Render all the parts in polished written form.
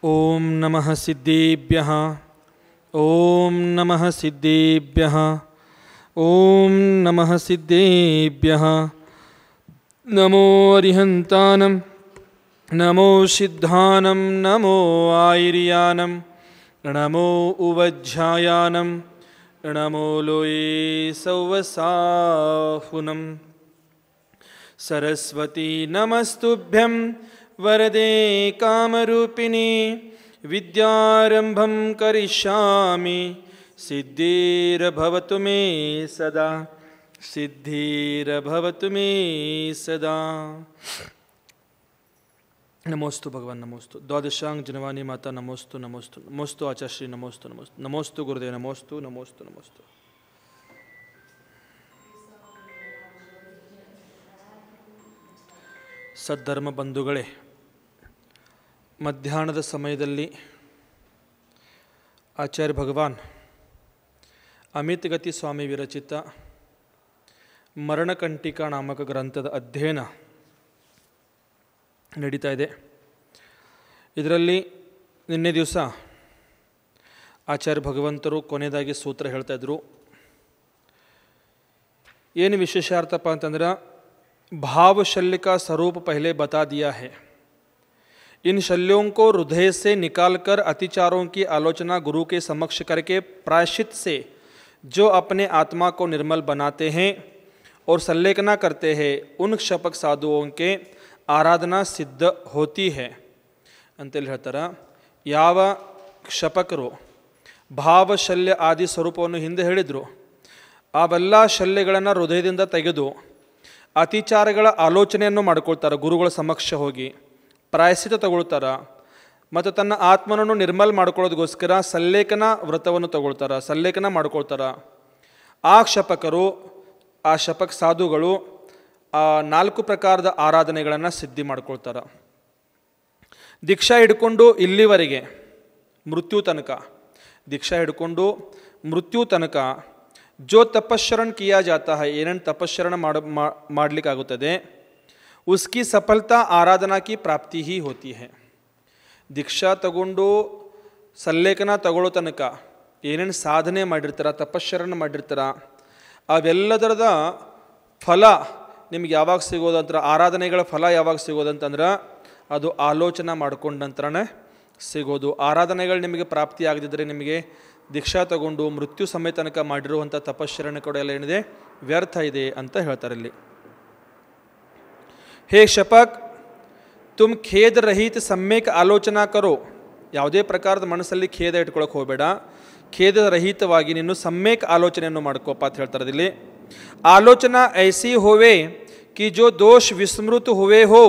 ओम नमः सिद्धेभ्यः ओम नमः सिद्धेभ्यः ओम नमः सिद्धेभ्यः। नमो अरिहन्तानं नमो सिद्धानं नमो आयर्यानं नमो उवज्झायानं नमो लोये सौवसाहुनं। सरस्वती नमस्तुभ्यं वरदे कामरूपिणी विद्यारंभं करिष्यामि सिद्धिर्भवतु मे सदा सिद्धिर्भवतु मे सदा। नमोस्तु भगवान नमोस्तु द्वादशांग जनवानी माता नमोस्तु नमोस्तु नमोस्तु आचार्य नमोस्तु नमोस्तु नमोस्तु गुरुदेव नमोस्तु नमोस्तु नमोस्तु। ಸದ್ಧರ್ಮ ಬಂಧುಗಳೇ, ಮಧ್ಯಾಹ್ನದ ಸಮಯದಲ್ಲಿ ಆಚಾರ್ಯ ಭಗವಾನ್ ಅಮಿತಗತಿ ಸ್ವಾಮಿ ವಿರಚಿತ ಮರಣಕಂಟಿಕಾ ನಾಮಕ ಗ್ರಂಥದ ಅಧ್ಯಯನ ನಡೀತಾ ಇದೆ. ಇದರಲ್ಲಿ ನಿನ್ನೆ ದಿವಸ ಆಚಾರ್ಯ ಭಗವಂತರು ಕೊನೆಯದಾಗಿ ಸೂತ್ರ ಹೇಳ್ತಾ ಇದ್ರು. ಏನು ವಿಶೇಷಾರ್ಥಪ್ಪ ಅಂತಂದ್ರೆ, भाव शल्य का स्वरूप पहले बता दिया है. इन शल्यों को हृदय से निकालकर अतिचारों की आलोचना गुरु के समक्ष करके प्रायश्चित से जो अपने आत्मा को निर्मल बनाते हैं और संलेखना करते हैं, उन क्षपक साधुओं के आराधना सिद्ध होती है ಅಂತೇಳಿ ಹೇಳ್ತಾರೆ. ಯಾವ ಕ್ಷಪಕರು ಭಾವ ಶಲ್ಯ ಆದಿ ಸ್ವರೂಪವನ್ನು ಹಿಂದೆ ಹೇಳಿದರು, ಅವೆಲ್ಲ ಶಲ್ಯಗಳನ್ನು ಹೃದಯದಿಂದ ತೆಗೆದು ಅತಿಚಾರಗಳ ಆಲೋಚನೆಯನ್ನು ಮಾಡ್ಕೊಳ್ತಾರೆ. ಗುರುಗಳ ಸಮಕ್ಷ ಹೋಗಿ ಪ್ರಾಯಶ್ಚಿತ್ತ ತಗೊಳ್ತಾರೆ ಮತ್ತು ತನ್ನ ಆತ್ಮನನ್ನು ನಿರ್ಮಲ್ ಮಾಡ್ಕೊಳ್ಳೋದಕ್ಕೋಸ್ಕರ ಸಲ್ಲೇಖನ ವ್ರತವನ್ನು ತಗೊಳ್ತಾರೆ, ಸಲ್ಲೇಖನ ಮಾಡ್ಕೊಳ್ತಾರೆ. ಆ ಕ್ಷಪಕರು, ಆ ಶಪಕ ಸಾಧುಗಳು ಆ 4 ಪ್ರಕಾರದ ಆರಾಧನೆಗಳನ್ನು ಸಿದ್ಧಿ ಮಾಡ್ಕೊಳ್ತಾರೆ. ದೀಕ್ಷಾ ಹಿಡ್ಕೊಂಡು ಇಲ್ಲಿವರೆಗೆ ಮೃತ್ಯು ತನಕ, ದೀಕ್ಷಾ ಹಿಡ್ಕೊಂಡು ಮೃತ್ಯು ತನಕ जो तपस्शरण किया जाता है, ಏನೇನು ತಪಸ್ಸರಣ ಮಾಡಲಿಕ್ಕಾಗುತ್ತದೆ, उसकी सफलता आराधना की प्राप्ति ही होती है. ದೀಕ್ಷಾ ತಗೊಂಡು ಸಲ್ಲೇಖನ ತಗೊಳ್ಳೋ ತನಕ ಏನೇನು ಸಾಧನೆ ಮಾಡಿರ್ತಾರ, ತಪಸ್ಸರಣ ಮಾಡಿರ್ತಾರ, ಅವೆಲ್ಲದರದ ಫಲ ನಿಮ್ಗೆ ಯಾವಾಗ ಸಿಗೋದಂದ್ರೆ, ಆರಾಧನೆಗಳ ಫಲ ಯಾವಾಗ ಸಿಗೋದಂತಂದ್ರೆ ಅದು ಆಲೋಚನೆ ಮಾಡ್ಕೊಂಡ ನಂತರನೇ ಸಿಗೋದು. ಆರಾಧನೆಗಳು ನಿಮಗೆ ಪ್ರಾಪ್ತಿ ಆಗದಿದ್ದರೆ ನಿಮಗೆ ದೀಕ್ಷಾ ತಗೊಂಡು ಮೃತ್ಯು ಸಮಯ ತನಕ ಮಾಡಿರುವಂಥ ತಪಶ್ಚರಣೆ ಕೂಡ ಎಲ್ಲ ಏನಿದೆ ವ್ಯರ್ಥ ಇದೆ ಅಂತ ಹೇಳ್ತಾರೆ ಇಲ್ಲಿ. ಹೇ ಶಪಕ್, ತುಮ್ ಖೇದ ರಹಿತ ಸಮ್ಯಕ್ ಆಲೋಚನಾ ಕರೋ. ಯಾವುದೇ ಪ್ರಕಾರದ ಮನಸ್ಸಲ್ಲಿ ಖೇದ ಇಟ್ಕೊಳಕ್ಕೆ ಹೋಗಬೇಡ, ಖೇದ ರಹಿತವಾಗಿ ನೀನು ಸಮ್ಯಕ್ ಆಲೋಚನೆಯನ್ನು ಮಾಡ್ಕೋಪ ಅಂತ ಹೇಳ್ತಾರೆ ಇಲ್ಲಿ. ಆಲೋಚನಾ ಐಸಿ ಹೋವೆ ಕಿ ಜೋ ದೋಷ ವಿಸ್ಮೃತ ಹುವೆ ಹೋ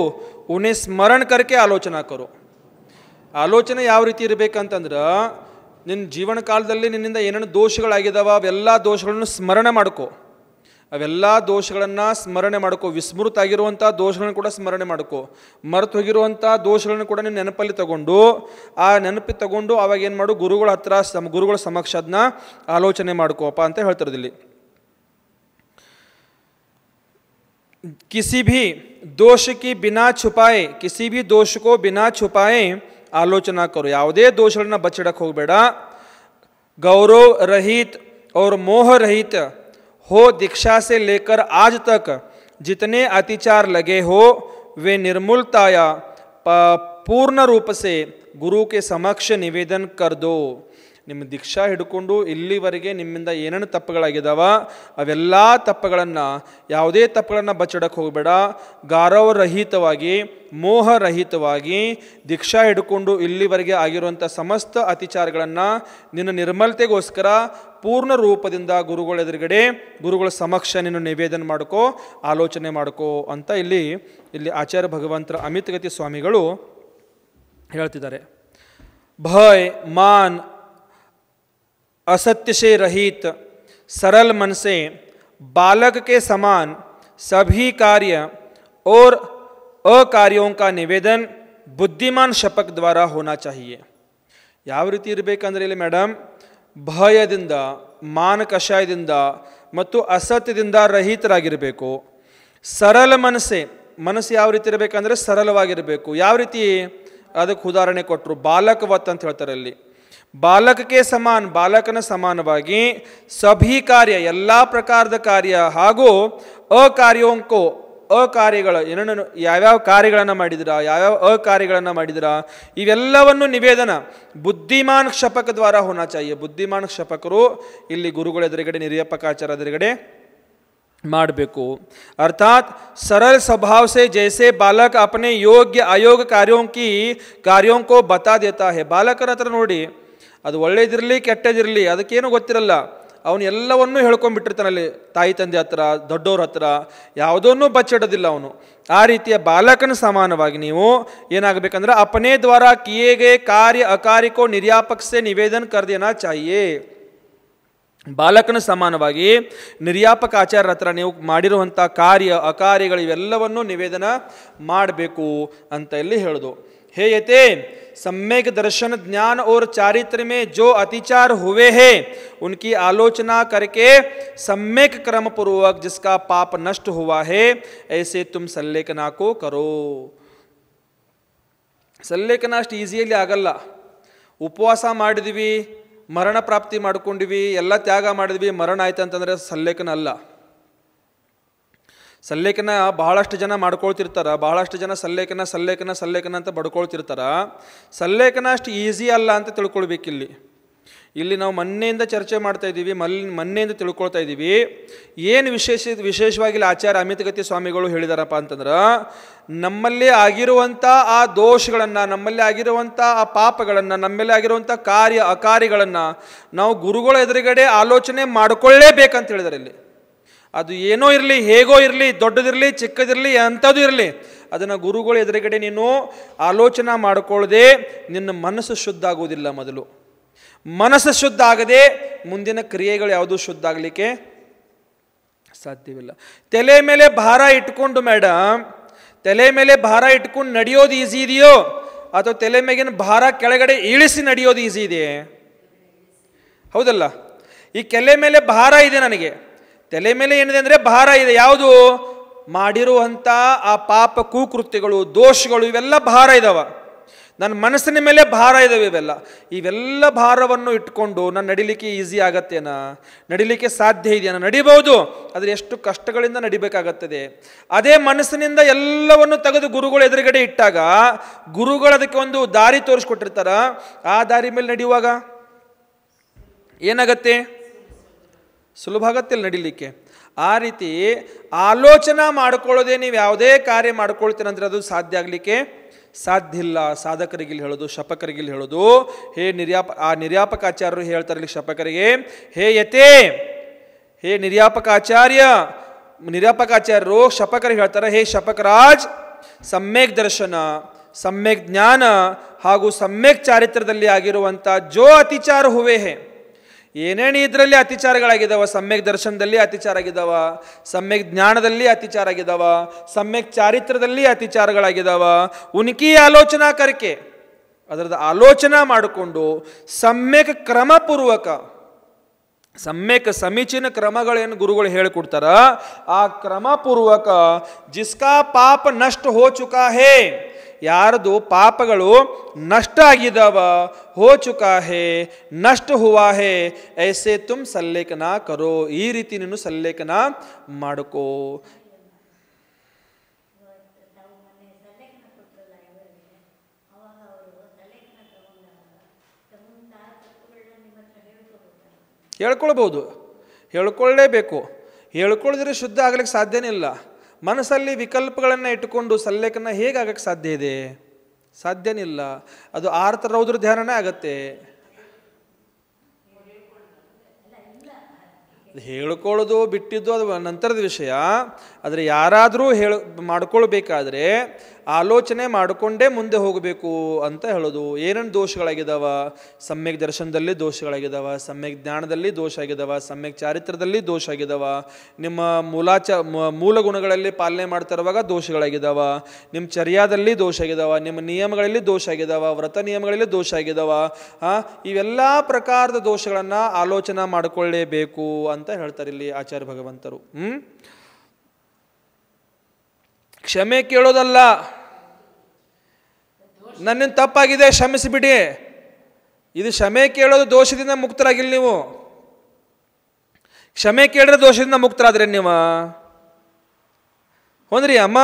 ಉನ್ಹೇ ಸ್ಮರಣ ಕರ್ಕೆ ಆಲೋಚನಾ ಕರೋ. ಆಲೋಚನೆ ಯಾವ ರೀತಿ ಇರಬೇಕಂತಂದ್ರೆ, ನಿನ್ನ ಜೀವನ ಕಾಲದಲ್ಲಿ ನಿನ್ನಿಂದ ಏನೇನು ದೋಷಗಳಾಗಿದ್ದಾವ ಅವೆಲ್ಲ ದೋಷಗಳನ್ನು ಸ್ಮರಣೆ ಮಾಡ್ಕೋ, ಅವೆಲ್ಲ ದೋಷಗಳನ್ನು ಸ್ಮರಣೆ ಮಾಡ್ಕೋ. ವಿಸ್ಮೃತ ಆಗಿರುವಂಥ ದೋಷಗಳನ್ನು ಕೂಡ ಸ್ಮರಣೆ ಮಾಡ್ಕೋ. ಮರೆತು ಹೋಗಿರುವಂಥ ದೋಷಗಳನ್ನು ಕೂಡ ನೀನು ನೆನಪಲ್ಲಿ ತಗೊಂಡು, ಆ ನೆನಪಿ ತಗೊಂಡು ಅವಾಗ ಏನು ಮಾಡು, ಗುರುಗಳ ಹತ್ರ ಗುರುಗಳ ಸಮಕ್ಷ ಅದನ್ನ ಆಲೋಚನೆ ಮಾಡ್ಕೋಪ್ಪ ಅಂತ ಹೇಳ್ತಿರೋದಿಲ್ಲಿ. किसी भी दोष की बिना छुपाए, किसी भी दोष को बिना छुपाए आलोचना करो. ಯಾವುದೇ ದೋಷಗಳನ್ನ ಬಚ್ಚಿಡಕ್ಕೆ ಹೋಗಬೇಡ. गौरव रहित और मोह रहित हो दीक्षा से लेकर आज तक जितने अतिचार लगे हो वे निर्मूलताया पूर्ण रूप से गुरु के समक्ष निवेदन कर दो. ನಿಮ್ಮ ದೀಕ್ಷಾ ಹಿಡ್ಕೊಂಡು ಇಲ್ಲಿವರೆಗೆ ನಿಮ್ಮಿಂದ ಏನೇನು ತಪ್ಪುಗಳಾಗಿದ್ದಾವ ಅವೆಲ್ಲ ತಪ್ಪುಗಳನ್ನು, ಯಾವುದೇ ತಪ್ಪುಗಳನ್ನು ಬಚ್ಚಿಡಕ್ಕೆ ಹೋಗಬೇಡ. ಗೌರವರಹಿತವಾಗಿ, ಮೋಹರಹಿತವಾಗಿ ದೀಕ್ಷಾ ಹಿಡ್ಕೊಂಡು ಇಲ್ಲಿವರೆಗೆ ಆಗಿರುವಂಥ ಸಮಸ್ತ ಅತಿಚಾರಗಳನ್ನು ನಿನ್ನ ನಿರ್ಮಲತೆಗೋಸ್ಕರ ಪೂರ್ಣ ರೂಪದಿಂದ ಗುರುಗಳ ಎದುರುಗಡೆ, ಗುರುಗಳ ಸಮಕ್ಷ ನೀನು ನಿವೇದನ ಮಾಡ್ಕೋ, ಆಲೋಚನೆ ಮಾಡ್ಕೋ ಅಂತ ಇಲ್ಲಿ ಆಚಾರ್ಯ ಭಗವಂತರ ಅಮಿತಗತಿ ಸ್ವಾಮಿಗಳು ಹೇಳ್ತಿದ್ದಾರೆ. ಭಯ, ಮಾನ್, असत्य से रहित सरल मन से बालक के समान सभी कार्य और अकार्यों का निवेदन बुद्धिमान शपक द्वारा होना चाहिए. ಯಾವ ರೀತಿ ಇರಬೇಕಂದ್ರೆ ಇಲ್ಲಿ ಮೇಡಮ್, ಭಯದಿಂದ, ಮಾನ ಕಷಾಯದಿಂದ ಮತ್ತು ಅಸತ್ಯದಿಂದ ರಹಿತರಾಗಿರಬೇಕು. ಸರಳ ಮನಸ್ಸೆ, ಮನಸ್ಸು ಯಾವ ರೀತಿ ಇರಬೇಕಂದ್ರೆ ಸರಳವಾಗಿರಬೇಕು. ಯಾವ ರೀತಿ ಅದಕ್ಕೆ ಉದಾಹರಣೆ ಕೊಟ್ಟರು, ಬಾಲಕವತ್ ಅಂತ ಹೇಳ್ತಾರೆ ಅಲ್ಲಿ. ಬಾಲಕಕ್ಕೆ ಸಮಾನ, ಬಾಲಕನ ಸಮಾನವಾಗಿ ಸಭಿ ಕಾರ್ಯ, ಎಲ್ಲ ಪ್ರಕಾರದ ಕಾರ್ಯ ಹಾಗೂ ಅಕಾರ್ಯೋಂಕೋ, ಅಕಾರ್ಯಗಳು ಏನೇನು ಯಾವ್ಯಾವ ಕಾರ್ಯಗಳನ್ನು ಮಾಡಿದಿರಾ, ಯಾವ್ಯಾವ ಅಕಾರ್ಯಗಳನ್ನು ಮಾಡಿದಿರಾ, ಇವೆಲ್ಲವನ್ನು ನಿವೇದನ ಬುದ್ಧಿಮಾನ್ ಕ್ಷಪಕ ದ್ವಾರ ಹೋನಾ ಚಾಹಿಯೆ. ಬುದ್ಧಿಮಾನ್ ಕ್ಷಪಕರು ಇಲ್ಲಿ ಗುರುಗಳ ಎದುರುಗಡೆ, ನಿರ್ಯಾಪಕಾಚಾರ್ಯ ಎದುರುಗಡೆ ಮಾಡಬೇಕು. ಅರ್ಥಾತ್ सरल स्वभाव से जैसे बालक अपने योग्य अयोग्य कार्यों को बता देता है. ಬಾಲಕರ ಹತ್ರ ನೋಡಿ, ಅದು ಒಳ್ಳೇದಿರಲಿ ಕೆಟ್ಟದಿರಲಿ ಅದಕ್ಕೇನು ಗೊತ್ತಿರಲ್ಲ, ಅವನು ಎಲ್ಲವನ್ನೂ ಹೇಳ್ಕೊಂಡ್ಬಿಟ್ಟಿರ್ತಾನಲ್ಲಿ ತಾಯಿ ತಂದೆ ಹತ್ರ, ದೊಡ್ಡವ್ರ ಹತ್ರ, ಯಾವುದನ್ನೂ ಬಚ್ಚಿಡೋದಿಲ್ಲ ಅವನು. ಆ ರೀತಿಯ ಬಾಲಕನ ಸಮಾನವಾಗಿ ನೀವು ಏನಾಗಬೇಕಂದ್ರೆ ಅಪನೇ ದ್ವಾರ ಕಿಯೇ ಗೇ ಕಾರ್ಯ ಅಕಾರ್ಯ ಕೋ ನಿರ್ಯಾಪಕ ಸೆ ನಿವೇದನ ಕರ್ ದೇನಾ ಚಾಹಿಯೇ. ಬಾಲಕನ ಸಮಾನವಾಗಿ ನಿರ್ಯಾಪಕ ಆಚಾರ್ಯರ ಹತ್ರ ನೀವು ಮಾಡಿರುವಂಥ ಕಾರ್ಯ ಅಕಾರ್ಯಗಳು ಇವೆಲ್ಲವನ್ನೂ ನಿವೇದನ ಮಾಡಬೇಕು ಅಂತ ಇಲ್ಲಿ ಹೇಳೋದು. हे यते सम्यक दर्शन ज्ञान और चारित्र में जो अतिचार हुए हैं उनकी आलोचना करके सम्यक क्रम पूर्वक जिसका पाप नष्ट हुआ है ऐसे तुम सल्लेखना को करो. ಸಲ್ಲೇಖನ ಅಷ್ಟು ಈಸಿಯಲ್ಲಿ ಆಗಲ್ಲ. ಉಪವಾಸ ಮಾಡಿದ್ವಿ, ಮರಣ ಪ್ರಾಪ್ತಿ ಮಾಡ್ಕೊಂಡಿವಿ, ಎಲ್ಲ ತ್ಯಾಗ ಮಾಡಿದ್ವಿ, ಮರಣ ಆಯ್ತು ಅಂತಂದರೆ ಸಲ್ಲೇಖನ ಅಲ್ಲ. ಸಲ್ಲೇಖನ ಬಹಳಷ್ಟು ಜನ ಮಾಡ್ಕೊಳ್ತಿರ್ತಾರೆ, ಬಹಳಷ್ಟು ಜನ ಸಲ್ಲೇಖನ ಅಂತ ಬಡ್ಕೊಳ್ತಿರ್ತಾರ. ಸಲ್ಲೇಖನ ಅಷ್ಟು ಈಸಿ ಅಲ್ಲ ಅಂತ ತಿಳ್ಕೊಳ್ಬೇಕಿಲ್ಲಿ. ಇಲ್ಲಿ ನಾವು ಮೊನ್ನೆಯಿಂದ ಚರ್ಚೆ ಮಾಡ್ತಾ ಇದ್ದೀವಿ, ಮೊನ್ನೆಯಿಂದ ತಿಳ್ಕೊಳ್ತಾ ಇದ್ದೀವಿ. ಏನು ವಿಶೇಷವಾಗಿ ಆಚಾರ್ಯ ಅಮಿತಗತಿ ಸ್ವಾಮಿಗಳು ಹೇಳಿದಾರಪ್ಪ ಅಂತಂದ್ರೆ, ನಮ್ಮಲ್ಲಿ ಆಗಿರುವಂಥ ಆ ದೋಷಗಳನ್ನು, ನಮ್ಮಲ್ಲಿ ಆಗಿರುವಂಥ ಆ ಪಾಪಗಳನ್ನು, ನಮ್ಮಲ್ಲಿ ಆಗಿರುವಂಥ ಕಾರ್ಯ ಅಕಾರ್ಯಗಳನ್ನು ನಾವು ಗುರುಗಳ ಎದುರುಗಡೆ ಆಲೋಚನೆ ಮಾಡಿಕೊಳ್ಳೇಬೇಕಂತ ಹೇಳಿದಾರೆ ಇಲ್ಲಿ. ಅದು ಏನೋ ಇರಲಿ, ಹೇಗೋ ಇರಲಿ, ದೊಡ್ಡದಿರಲಿ ಚಿಕ್ಕದಿರಲಿ ಅಂಥದ್ದು ಇರಲಿ, ಅದನ್ನು ಗುರುಗಳ ಎದುರುಗಡೆ ನೀನು ಆಲೋಚನೆ ಮಾಡಿಕೊಳ್ಳದೆ ನಿನ್ನ ಮನಸ್ಸು ಶುದ್ಧ ಆಗುವುದಿಲ್ಲ. ಮೊದಲು ಮನಸ್ಸು ಶುದ್ಧ ಆಗದೆ ಮುಂದಿನ ಕ್ರಿಯೆಗಳು ಯಾವುದೂ ಶುದ್ಧ ಆಗಲಿಕ್ಕೆ ಸಾಧ್ಯವಿಲ್ಲ. ತಲೆ ಮೇಲೆ ಭಾರ ಇಟ್ಕೊಂಡು ಮೇಡಮ್, ತಲೆ ಮೇಲೆ ಭಾರ ಇಟ್ಕೊಂಡು ನಡೆಯೋದು ಈಸಿ ಇದೆಯೋ ಅಥವಾ ತಲೆ ಮೇಗಿನ ಭಾರ ಕೆಳಗಡೆ ಇಳಿಸಿ ನಡೆಯೋದು ಈಸಿ ಇದೆ? ಹೌದಲ್ಲ? ಈ ಕೆಲೆ ಮೇಲೆ ಭಾರ ಇದೆ, ನನಗೆ ತಲೆ ಮೇಲೆ ಏನಿದೆ ಅಂದರೆ ಭಾರ ಇದೆ. ಯಾವುದು? ಮಾಡಿರುವಂಥ ಆ ಪಾಪ ಕುಕೃತ್ಯಗಳು ದೋಷಗಳು ಇವೆಲ್ಲ ಭಾರ ಇದಾವ. ನನ್ನ ಮನಸ್ಸಿನ ಮೇಲೆ ಭಾರ ಇದಾವೆ. ಇವೆಲ್ಲ ಭಾರವನ್ನು ಇಟ್ಕೊಂಡು ನಾನು ನಡಿಲಿಕ್ಕೆ ಈಸಿ ಆಗತ್ತೇನಾ? ನಡಿಲಿಕ್ಕೆ ಸಾಧ್ಯ ಇದೆಯಾ? ನಡಿಬಹುದು, ಆದರೆ ಎಷ್ಟು ಕಷ್ಟಗಳಿಂದ ನಡಿಬೇಕಾಗತ್ತದೆ. ಅದೇ ಮನಸ್ಸಿನಿಂದ ಎಲ್ಲವನ್ನು ತೆಗೆದು ಗುರುಗಳ ಎದುರುಗಡೆ ಇಟ್ಟಾಗ ಗುರುಗಳು ಅದಕ್ಕೆ ಒಂದು ದಾರಿ ತೋರಿಸ್ಕೊಟ್ಟಿರ್ತಾರ. ಆ ದಾರಿ ಮೇಲೆ ನಡೆಯುವಾಗ ಏನಾಗತ್ತೆ? ಸುಲಭ ಆಗತ್ತಿಲ್ಲ ನಡಿಲಿಕ್ಕೆ. ಆ ರೀತಿ ಆಲೋಚನೆ ಮಾಡ್ಕೊಳ್ಳೋದೇ ನೀವು ಯಾವುದೇ ಕಾರ್ಯ ಮಾಡ್ಕೊಳ್ತೀರಂದ್ರೆ ಅದು ಸಾಧ್ಯ ಆಗಲಿಕ್ಕೆ ಸಾಧ್ಯ ಇಲ್ಲ. ಸಾಧಕರಿಗಿಲ್ಲಿ ಹೇಳೋದು, ಶಪಕರಿಗಿಲ್ಲಿ ಹೇಳೋದು, ಹೇ ನಿರ್ಯಾಪಕಾಚಾರ್ಯರು ಹೇಳ್ತಾರೆ ಇಲ್ಲಿ ಶಪಕರಿಗೆ, ಹೇ ಯತೆ, ಹೇ ನಿರ್ಯಾಪಕಾಚಾರ್ಯರು ಶಪಕರಿಗೆ ಹೇಳ್ತಾರೆ, ಹೇ ಶಪಕರಾಜ್, ಸಮ್ಯಕ್ ದರ್ಶನ, ಸಮ್ಯಕ್ ಜ್ಞಾನ ಹಾಗೂ ಸಮ್ಯಕ್ ಚಾರಿತ್ರದಲ್ಲಿ ಆಗಿರುವಂಥ ಜೋ ಅತಿಚಾರ ಹುವೆ ಹೇ, ಏನೇನು ಇದರಲ್ಲಿ ಅತಿಚಾರಗಳಾಗಿದ್ದಾವ, ಸಮ್ಯಕ್ ದರ್ಶನದಲ್ಲಿ ಅತಿಚಾರ ಆಗಿದ್ದಾವ, ಸಮ್ಯಕ್ ಜ್ಞಾನದಲ್ಲಿ ಅತಿಚಾರ ಆಗಿದ್ದಾವ, ಸಮ್ಯಕ್ ಚಾರಿತ್ರದಲ್ಲಿ ಅತಿಚಾರಗಳಾಗಿದ್ದಾವ, ಉನ್ಕಿ ಆಲೋಚನಾ ಕರ್ಕೆ, ಅದರದ ಆಲೋಚನಾ ಮಾಡಿಕೊಂಡು ಸಮ್ಯಕ್ ಕ್ರಮಪೂರ್ವಕ, ಸಮ್ಯಕ್ ಸಮೀಚೀನ ಕ್ರಮಗಳೇನು ಗುರುಗಳು ಹೇಳಿಕೊಡ್ತಾರ ಆ ಕ್ರಮಪೂರ್ವಕ ಜಿಸ್ಕಾ ಪಾಪ ನಷ್ಟ ಹೋ ಚುಕಾ ಹೇ, ಯಾರದು ಪಾಪಗಳು ನಷ್ಟ ಆಗಿದಾವ, ಹೋ ಚುಕಾ ಹೇ, ನಷ್ಟ ಹುವಾ ಹೇ, ಐಸೆ ತುಮ್ ಸಲ್ಲೇಖನ ಕರೋ, ಈ ರೀತಿ ನೀನು ಸಲ್ಲೇಖನ ಮಾಡ್ಕೋ. ಹೇಳ್ಕೊಳ್ಬೋದು, ಹೇಳ್ಕೊಳ್ಳೇಬೇಕು. ಹೇಳ್ಕೊಳ್ಳಿದ್ರೆ ಶುದ್ಧ ಆಗ್ಲಿಕ್ಕೆ ಸಾಧ್ಯನೇ ಇಲ್ಲ. ಮನಸ್ಸಲ್ಲಿ ವಿಕಲ್ಪಗಳನ್ನು ಇಟ್ಟುಕೊಂಡು ಸಲ್ಲೇಖನ ಹೇಗಾಗಕ್ಕೆ ಸಾಧ್ಯ ಇದೆ? ಸಾಧ್ಯನೇ ಇಲ್ಲ. ಅದು ಆರ್ತ ರೌದ್ರ ಧ್ಯಾನನೇ ಆಗತ್ತೆ. ಹೇಳ್ಕೊಳ್ಳೋದು ಬಿಟ್ಟಿದ್ದು ಅದು ನಂತರದ ವಿಷಯ. ಆದರೆ ಯಾರಾದರೂ ಮಾಡ್ಕೊಳ್ಬೇಕಾದ್ರೆ ಆಲೋಚನೆ ಮಾಡಿಕೊಂಡೇ ಮುಂದೆ ಹೋಗಬೇಕು ಅಂತ ಹೇಳೋದು. ಏನೇನು ದೋಷಗಳಾಗಿದ್ದಾವ? ಸಮ್ಯಕ್ ದರ್ಶನದಲ್ಲಿ ದೋಷಗಳಾಗಿದ್ದಾವ, ಸಮ್ಯಕ್ ಜ್ಞಾನದಲ್ಲಿ ದೋಷ ಆಗಿದ್ದಾವ, ಸಮ್ಯಕ್ ಚಾರಿತ್ರದಲ್ಲಿ ದೋಷ ಆಗಿದ್ದಾವ, ನಿಮ್ಮ ಮೂಲ ಗುಣಗಳಲ್ಲಿ ಪಾಲನೆ ಮಾಡ್ತಾ ಇರುವಾಗ ದೋಷಗಳಾಗಿದ್ದಾವ, ನಿಮ್ಮ ಚರ್ಯಾದಲ್ಲಿ ದೋಷ ಆಗಿದ್ದಾವ, ನಿಮ್ಮ ನಿಯಮಗಳಲ್ಲಿ ದೋಷ ಆಗಿದ್ದಾವ, ವ್ರತ ನಿಯಮಗಳಲ್ಲಿ ದೋಷ ಆಗಿದ್ದಾವ. ಇವೆಲ್ಲ ಪ್ರಕಾರದ ದೋಷಗಳನ್ನು ಆಲೋಚನೆ ಮಾಡಿಕೊಳ್ಳೇಬೇಕು ಅಂತ ಹೇಳ್ತಾರೆ ಇಲ್ಲಿ ಆಚಾರ್ಯ ಭಗವಂತರು. ಕ್ಷಮೆ ಕೇಳೋದಲ್ಲ, ನನ್ನಿಂದ ತಪ್ಪಾಗಿದೆ ಕ್ಷಮಿಸಿಬಿಡಿ. ಇದು ಕ್ಷಮೆ ಕೇಳೋದು ದೋಷದಿಂದ ಮುಕ್ತರಾಗಿಲ್ಲ ನೀವು. ಕ್ಷಮೆ ಕೇಳಿದ್ರೆ ದೋಷದಿಂದ ಮುಕ್ತರಾದ್ರೆ ನೀವು ಹೊಂದ್ರಿ ಅಮ್ಮ.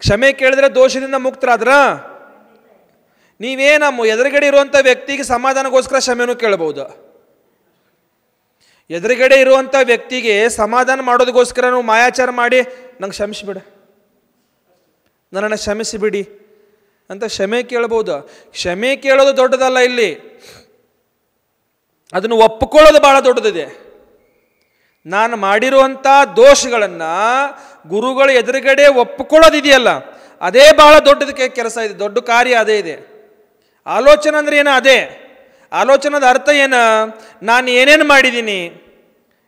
ಕ್ಷಮೆ ಕೇಳಿದ್ರೆ ದೋಷದಿಂದ ಮುಕ್ತರಾದ್ರ ನೀವೇನಮ್ಮ ಎದುರುಗಡೆ ಇರುವಂಥ ವ್ಯಕ್ತಿಗೆ ಸಮಾಧಾನಗೋಸ್ಕರ ಕ್ಷಮೆನೂ ಕೇಳಬಹುದು. ಎದುರುಗಡೆ ಇರುವಂಥ ವ್ಯಕ್ತಿಗೆ ಸಮಾಧಾನ ಮಾಡೋದಕ್ಕೋಸ್ಕರ ನೀವು ಮಾಯಾಚಾರ ಮಾಡಿ ನಂಗೆ ಕ್ಷಮಿಸಿಬಿಡ, ನನ್ನನ್ನು ಕ್ಷಮಿಸಿಬಿಡಿ ಅಂತ ಕ್ಷಮೆ ಕೇಳಬಹುದು. ಕ್ಷಮೆ ಕೇಳೋದು ದೊಡ್ಡದಲ್ಲ, ಇಲ್ಲಿ ಅದನ್ನು ಒಪ್ಪಿಕೊಳ್ಳೋದು ಬಹಳ ದೊಡ್ಡದಿದೆ. ನಾನು ಮಾಡಿರುವಂಥ ದೋಷಗಳನ್ನು ಗುರುಗಳ ಎದುರುಗಡೆ ಒಪ್ಪಿಕೊಳ್ಳೋದಿದೆಯಲ್ಲ, ಅದೇ ಬಹಳ ದೊಡ್ಡದಕ್ಕೆ ಕೆಲಸ ಇದೆ, ದೊಡ್ಡ ಕಾರ್ಯ ಅದೇ ಇದೆ. ಆಲೋಚನೆ ಅಂದ್ರೆ ಏನು? ಅದೇ ಆಲೋಚನದ ಅರ್ಥ ಏನು? ನಾನು ಏನೇನು ಮಾಡಿದ್ದೀನಿ,